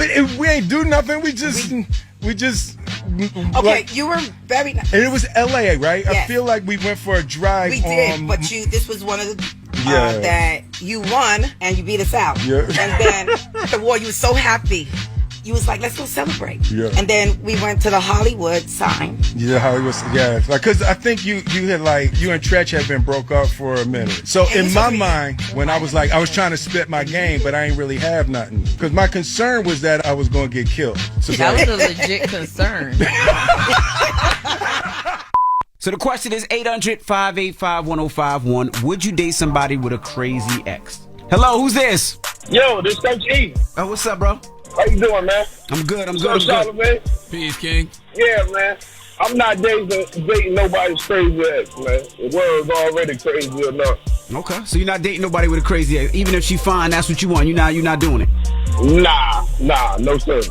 ain't do nothing. We just. Okay, you were very nice. And it was LA, right? Yes. I feel like we went for a drive. We did, but this was one of the that you won and you beat us out. Yeah. And then the war, you were so happy. You was like, let's go celebrate. Yeah. And then we went to the Hollywood sign. Yeah, Hollywood. Yeah, because I think you and Tretch had been broke up for a minute. So in my mind, when I was trying to spit my game, but I ain't really have nothing. Because my concern was that I was going to get killed. So That was a legit concern. So the question is 800-585-1051. Would you date somebody with a crazy ex? Hello, who's this? Yo, this Coach E. Oh, what's up, bro? How you doing, man? I'm good. What's up, man? Peace, King. Yeah, man. I'm not dating nobody's crazy ex, man. The world's already crazy enough. Okay, so you're not dating nobody with a crazy ex. Even if she fine, that's what you want. You're not doing it. Nah, no sir. It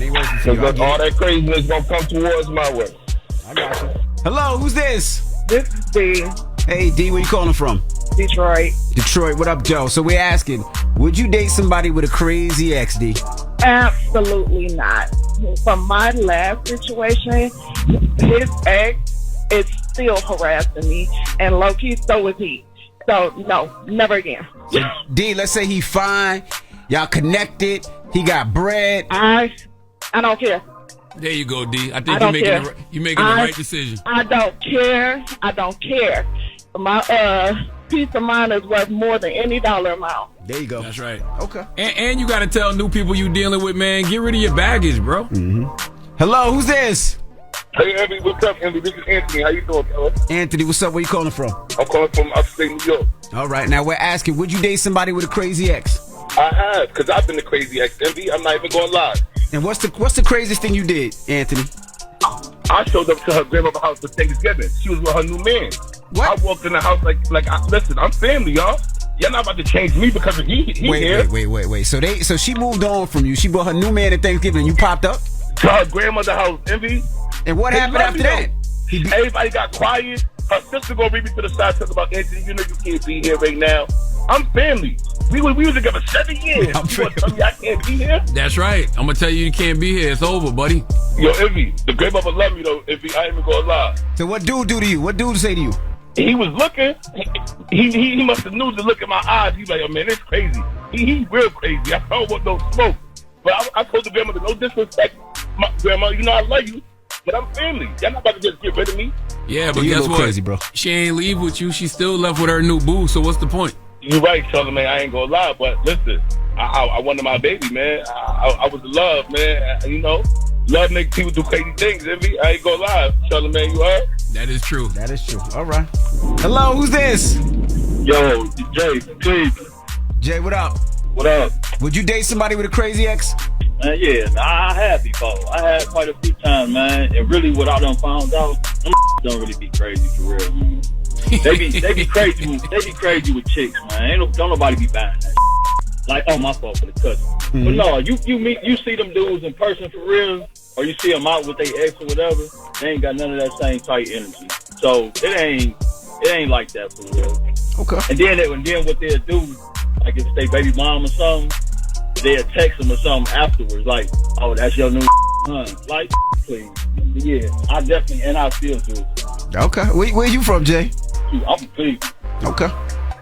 ain't working for you. Because all that craziness gonna come towards my way. I got you. Hello, who's this? This is D. Hey, D, where you calling from? Detroit. Detroit, what up, Joe? So we're asking, would you date somebody with a crazy ex, D? Absolutely not. From my last situation, his ex is still harassing me, and low-key, so is he. So, no, never again. D, let's say he fine, y'all connected, he got bread. I don't care. There you go, D. I think you're making the right decision. I don't care. My peace of mind is worth more than any dollar amount. There you go. That's right. Okay. And you got to tell new people you dealing with, man, get rid of your baggage, bro. Mm-hmm. Hello, who's this? Hey, Andy, what's up, Andy? This is Anthony. How you doing, fella? Anthony, what's up? Where you calling from? I'm calling from upstate New York. All right, now we're asking, would you date somebody with a crazy ex? I have, because I've been the crazy ex, Envy. I'm not even going to lie. And what's the craziest thing you did, Anthony? I showed up to her grandmother's house for Thanksgiving. She was with her new man. What? I walked in the house listen, I'm family, y'all. Y'all not about to change me because of he here. Wait. So she moved on from you. She brought her new man at Thanksgiving and you popped up? To her grandmother's house, Envy. And what happened after that? Everybody got quiet. Her sister gonna read me to the side talking about, Anthony, you know you can't be here right now. I'm family. We were together 7 years. You want to tell me I can't be here? That's right. I'm going to tell you can't be here. It's over, buddy. Yo, Envy, the grandmother love me, though, Envy. I ain't even going to lie. So what dude do to you? What dude say to you? He was looking. He must have knew to look at my eyes. He like, oh, man, it's crazy. He real crazy. I don't want no smoke. But I told the grandmother, no disrespect, my grandma. You know I love you, but I'm family. Y'all not about to just get rid of me. Yeah, but You guess look what? crazy, bro. She ain't leave with you. She still left with her new boo. So what's the point? You right, Charlamagne. I ain't gonna lie, but listen, I wanted my baby, man. I was in love, man. You know, love makes people do crazy things. I ain't gonna lie, Charlamagne. You heard? That is true. That is true. All right. Hello, who's this? Yo, Jay, please. Jay, what up? What up? Would you date somebody with a crazy ex? Yeah, I have before. I had quite a few times, man. And really, what I done found out, them don't really be crazy for real, man. They be crazy. They be crazy with chicks, man. Don't nobody be buying that. Like, oh, my fault for the cousin. But no, you see them dudes in person for real, or you see them out with their ex or whatever. They ain't got none of that same tight energy. So it ain't like that for real. Okay. And then what they'll do, like if they baby mom or something, they'll text them or something afterwards, like, oh, that's your new son. Like, please. Yeah, I definitely, and I still do. Okay. Where you from, Jay? I'm from Cleveland. Okay.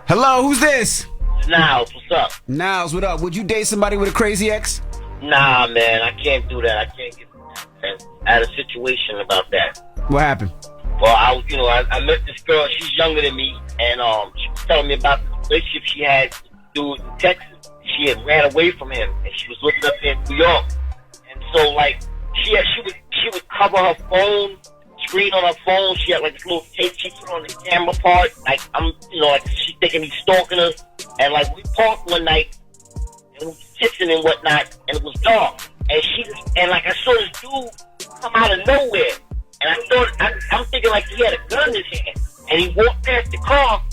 Hello, who's this? Niles, what's up? Niles, what up? Would you date somebody with a crazy ex? Nah, man, I can't do that. I can't get that. I had a situation about that. What happened? Well, I met this girl. She's younger than me, and she was telling me about the relationship she had through Texas. She had ran away from him, and she was living up in New York. And so, like, she would cover her phone screen on her phone. She had like this little tape she put on the camera part. Like like she thinking he's stalking her. And like we parked one night and we was kissing and whatnot, and it was dark. And like I saw this dude come out of nowhere, and I'm thinking like he had a gun in his hand, and he walked past the car,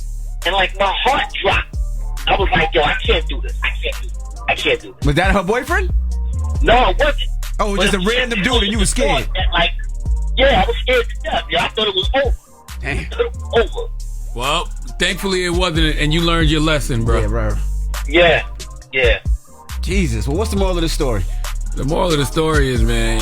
and like my heart dropped. I was like, yo, I can't do this. I can't do this. Was that her boyfriend? No, it wasn't. Oh, it was just a random dude and you were scared. Yeah, I was scared to death. Yeah, I thought it was over. Damn. I thought it was over. Well, thankfully it wasn't, and you learned your lesson, bro. Yeah, bro. Yeah. Jesus. Well, what's the moral of the story? The moral of the story is, man,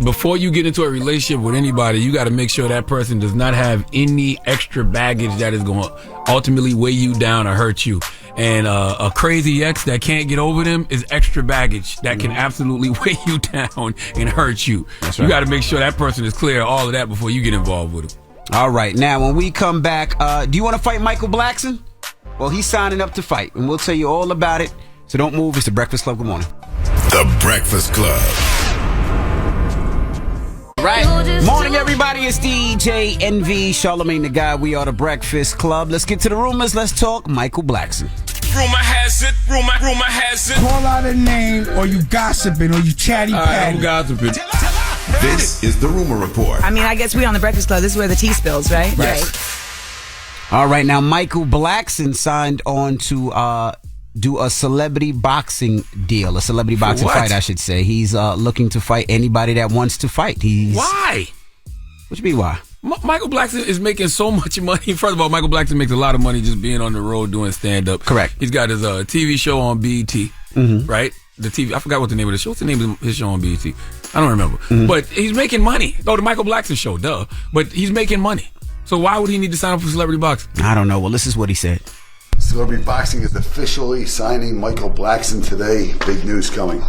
before you get into a relationship with anybody, you got to make sure that person does not have any extra baggage that is going to ultimately weigh you down or hurt you. And a crazy ex that can't get over them is extra baggage that can absolutely weigh you down and hurt you. That's right. You got to make sure that person is clear of all of that before you get involved with them. All right. Now, when we come back, do you want to fight Michael Blackson? Well, he's signing up to fight, and we'll tell you all about it. So don't move. It's The Breakfast Club. Good morning. The Breakfast Club. Right. Morning, everybody. It's DJ NV, Charlamagne the Guy. We are The Breakfast Club. Let's get to the rumors. Let's talk Michael Blackson. Rumor has it. Call out a name, or you gossiping, or you chatty patty. I'm gossiping. This is the Rumor Report. I mean, I guess we on the Breakfast Club. This is where the tea spills, right? Yes. All right. Now, Michael Blackson signed on to do a celebrity boxing deal, a celebrity boxing fight, I should say. He's looking to fight anybody that wants to fight. Why? What you mean, why? Michael Blackson is making so much money. First of all, Michael Blackson makes a lot of money just being on the road doing stand-up. Correct. He's got his TV show on BET, right? The TV, I forgot what the name of the show. What's the name of his show on BET? I don't remember. But he's making money. Oh, the Michael Blackson show, duh. But he's making money. So why would he need to sign up for celebrity boxing? I don't know. Well, this is what he said. Celebrity Boxing is officially signing Michael Blackson today. Big news coming.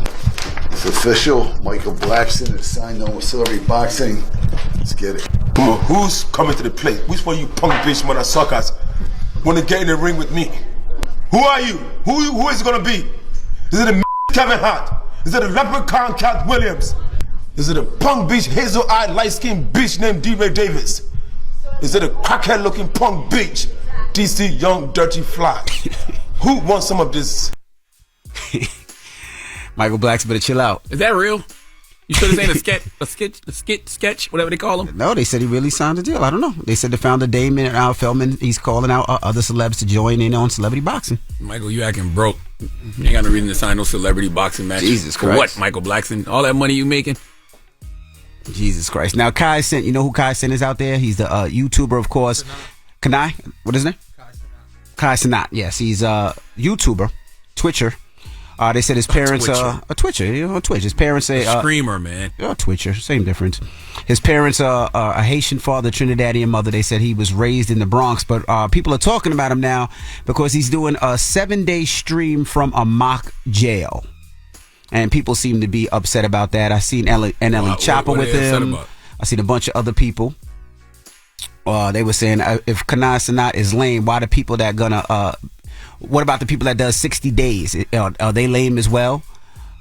It's official. Michael Blackson is signed on with Celebrity Boxing. Let's get it. Come on, who's coming to the plate? Which one of you punk bitch motherfuckers want to get in the ring with me? Who are you? Who is it going to be? Is it a Kevin Hart? Is it a leprechaun Cat Williams? Is it a punk bitch, hazel-eyed, light-skinned bitch named D-Ray Davis? Is it a crackhead-looking punk bitch, DC Young Dirty Fly? Who wants some of this? Michael Blackson better chill out. Is that real? You sure this ain't a sketch, whatever they call them? No, they said he really signed a deal. I don't know. They said the founder, Damon Feldman, he's calling out other celebs to join in on celebrity boxing. Michael, you acting broke. You ain't got no reason to sign no celebrity boxing match. Jesus Christ. For what, Michael Blackson? All that money you making? Jesus Christ. Now, Kai Cenat, you know who Kai Cenat is out there? He's the YouTuber, of course. Kanai? What is his name? Kai Cenat. Yes, he's a YouTuber, Twitcher. They said his parents are a Twitcher, on Twitch. His parents say screamer, man. Twitcher, same difference. His parents are a Haitian father, Trinidadian mother. They said he was raised in the Bronx, but people are talking about him now because he's doing a 7-day stream from a mock jail. And people seem to be upset about that. I seen NLE Chopper with him. I seen a bunch of other people. They were saying if Kanai Sanat is lame, why the people that gonna? What about the people that does 60 days? Are they lame as well?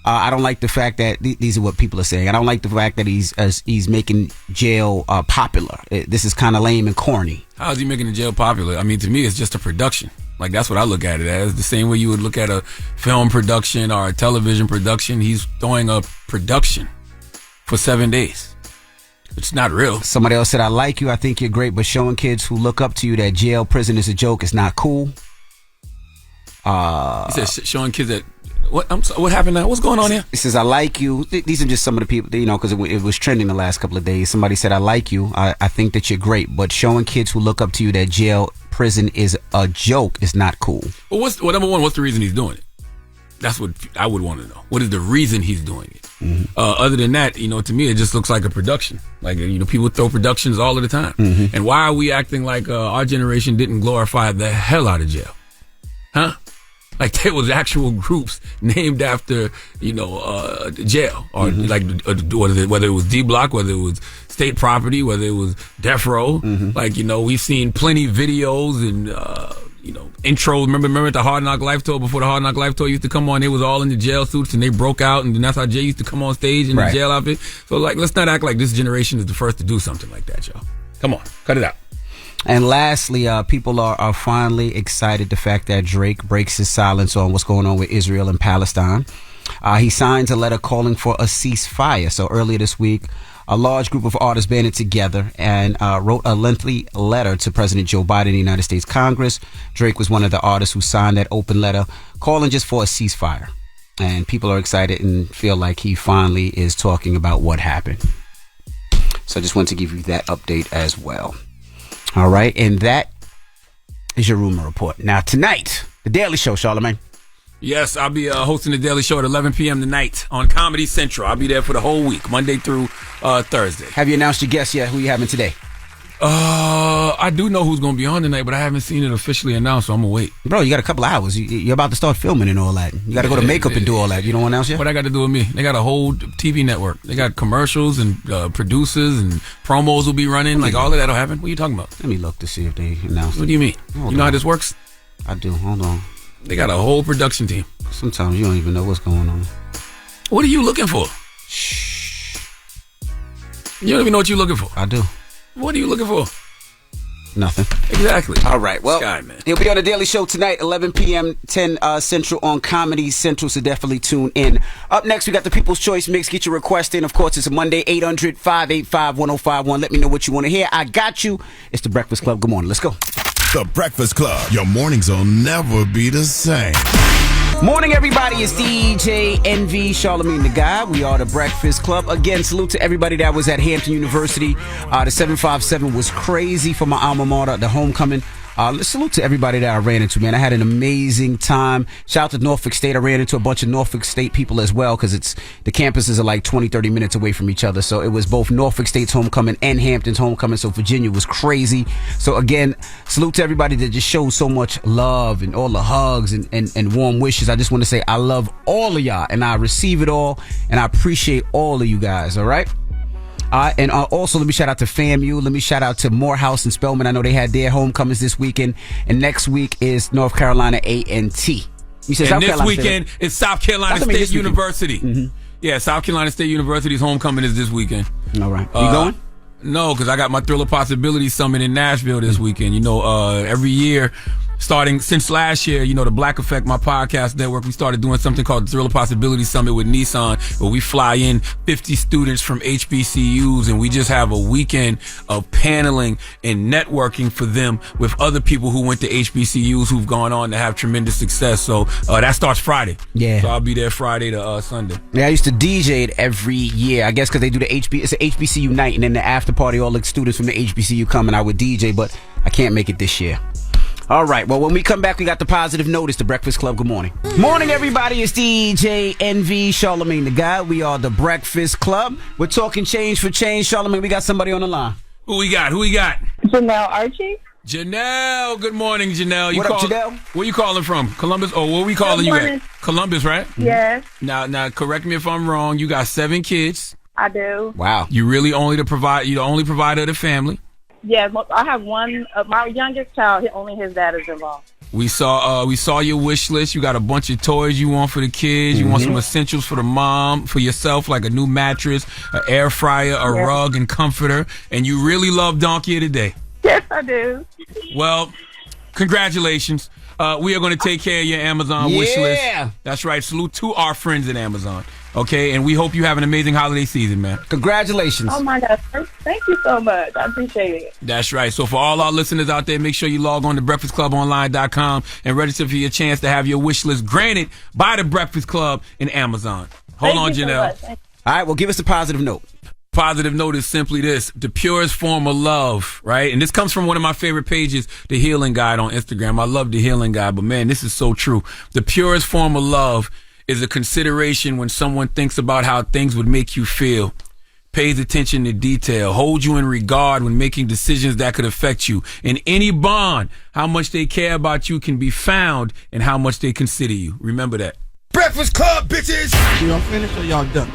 I don't like the fact that these are what people are saying. I don't like the fact that he's making jail popular. This is kind of lame and corny. How is he making the jail popular? I mean, to me, it's just a production. Like, that's what I look at it as. The same way you would look at a film production or a television production. He's throwing a production for 7 days. It's not real. Somebody else said, I like you, I think you're great, but showing kids who look up to you that jail, prison is a joke is not cool. He said showing kids that... What happened now? What's going on here? He says, I like you. These are just some of the people, because it was trending the last couple of days. Somebody said, I like you. I think that you're great, but showing kids who look up to you that jail, prison is a joke is not cool. Well, number one, what's the reason he's doing it? That's what I would want to know. What is the reason he's doing it? Mm-hmm. Other than that, to me, it just looks like a production. Like, people throw productions all of the time. Mm-hmm. And why are we acting like our generation didn't glorify the hell out of jail? Huh? Like, there was actual groups named after, jail. Or, whether it was D-Block, whether it was state property, whether it was death row. Mm-hmm. Like, we've seen plenty videos and, intros. Remember the Hard Knock Life Tour? Before the Hard Knock Life Tour used to come on, they was all in the jail suits and they broke out. And then that's how Jay used to come on stage in the jail outfit. So, like, let's not act like this generation is the first to do something like that, y'all. Come on, cut it out. And lastly, people are finally excited the fact that Drake breaks his silence on what's going on with Israel and Palestine. He signs a letter calling for a ceasefire. So earlier this week, a large group of artists banded together and wrote a lengthy letter to President Joe Biden in the United States Congress. Drake was one of the artists who signed that open letter calling just for a ceasefire. And people are excited and feel like he finally is talking about what happened. So I just wanted to give you that update as well. All right, and that is your rumor report. Now, tonight, The Daily Show, Charlamagne. Yes, I'll be hosting The Daily Show at 11 p.m. tonight on Comedy Central. I'll be there for the whole week, Monday through Thursday. Have you announced your guests yet? Who you having today? I do know who's going to be on tonight, but I haven't seen it officially announced, so I'm going to wait. Bro, you got a couple hours. You're about to start filming and all that. You got to go to makeup and do all that. You don't announce yet? What I got to do with me? They got a whole TV network. They got commercials and producers and promos will be running. Like, all of that will happen. What are you talking about? Let me look to see if they announced it. What do you mean? You know how this works? I do. Hold on. They got a whole production team. Sometimes you don't even know what's going on. What are you looking for? Shh. You don't even know what you're looking for. I do. What are you looking for? Nothing. Exactly. All right. Well, Sky, man. He'll be on The Daily Show tonight, 11 p.m., 10 Central on Comedy Central, so definitely tune in. Up next, we got the People's Choice Mix. Get your request in. Of course, it's a Monday, 800-585-1051. Let me know what you want to hear. I got you. It's The Breakfast Club. Good morning. Let's go. The Breakfast Club. Your mornings will never be the same. Morning, everybody. It's DJ NV, Charlamagne the Guy. We are The Breakfast Club. Again, salute to everybody that was at Hampton University. The 757 was crazy for my alma mater, the homecoming. Salute to everybody that I ran into, man. I had an amazing time. Shout out to Norfolk State. I ran into a bunch of Norfolk State people as well because the campuses are like 20, 30 minutes away from each other. So it was both Norfolk State's homecoming and Hampton's homecoming. So Virginia was crazy. So again, salute to everybody that just showed so much love and all the hugs and warm wishes. I just want to say I love all of y'all and I receive it all and I appreciate all of you guys. All right. And also, let me shout out to FAMU. Let me shout out to Morehouse and Spelman. I know they had their homecomings this weekend. And next week is North Carolina A&T. You said and this weekend is South Carolina State University. Mm-hmm. Yeah, South Carolina State University's homecoming is this weekend. All right. You going? No, because I got my Thriller Possibilities Summit in Nashville this weekend. Every year, starting since last year, the Black Effect, my podcast network, we started doing something called the Thriller Possibilities Summit with Nissan, where we fly in 50 students from HBCUs and we just have a weekend of paneling and networking for them with other people who went to HBCUs who've gone on to have tremendous success. So that starts Friday. Yeah. So I'll be there Friday to Sunday. Yeah, I used to DJ it every year. I guess because they do it's an HBCU night, and then the after party, all the students from the HBCU come and I would DJ, but I can't make it this year. All right. Well, when we come back, we got the positive notice. The Breakfast Club. Good morning. Morning, everybody. It's DJ NV, Charlamagne the Guy. We are The Breakfast Club. We're talking change for change. Charlamagne, we got somebody on the line. Who we got? Janelle Arce. Janelle, good morning, Janelle. What up, Janelle? Where you calling from? Columbus? Oh, where we calling you at? Columbus, right? Yes. Now, correct me if I'm wrong. You got 7 kids. I do. Wow. You really you're the only provider of the family. Yeah, I have one. My youngest child, only his dad is involved. We saw your wish list. You got a bunch of toys you want for the kids. You want some essentials for the mom, for yourself, like a new mattress, an air fryer, a rug, and comforter. And you really love Donkey of the Day. Yes, I do. Well, congratulations. We are going to take care of your Amazon wish list. That's right. Salute to our friends at Amazon. Okay, and we hope you have an amazing holiday season, man. Congratulations. Oh, my God. Thank you so much. I appreciate it. That's right. So for all our listeners out there, make sure you log on to breakfastclubonline.com and register for your chance to have your wish list granted by the Breakfast Club and Amazon. Hold on, Janelle. All right, well, give us a positive note. Positive note is simply this: the purest form of love, right? And this comes from one of my favorite pages, The Healing Guide on Instagram. I love The Healing Guide, but man, this is so true. The purest form of love is a consideration when someone thinks about how things would make you feel, pays attention to detail, holds you in regard when making decisions that could affect you. In any bond, how much they care about you can be found in how much they consider you. Remember that. Breakfast Club, bitches! Y'all finished or y'all done?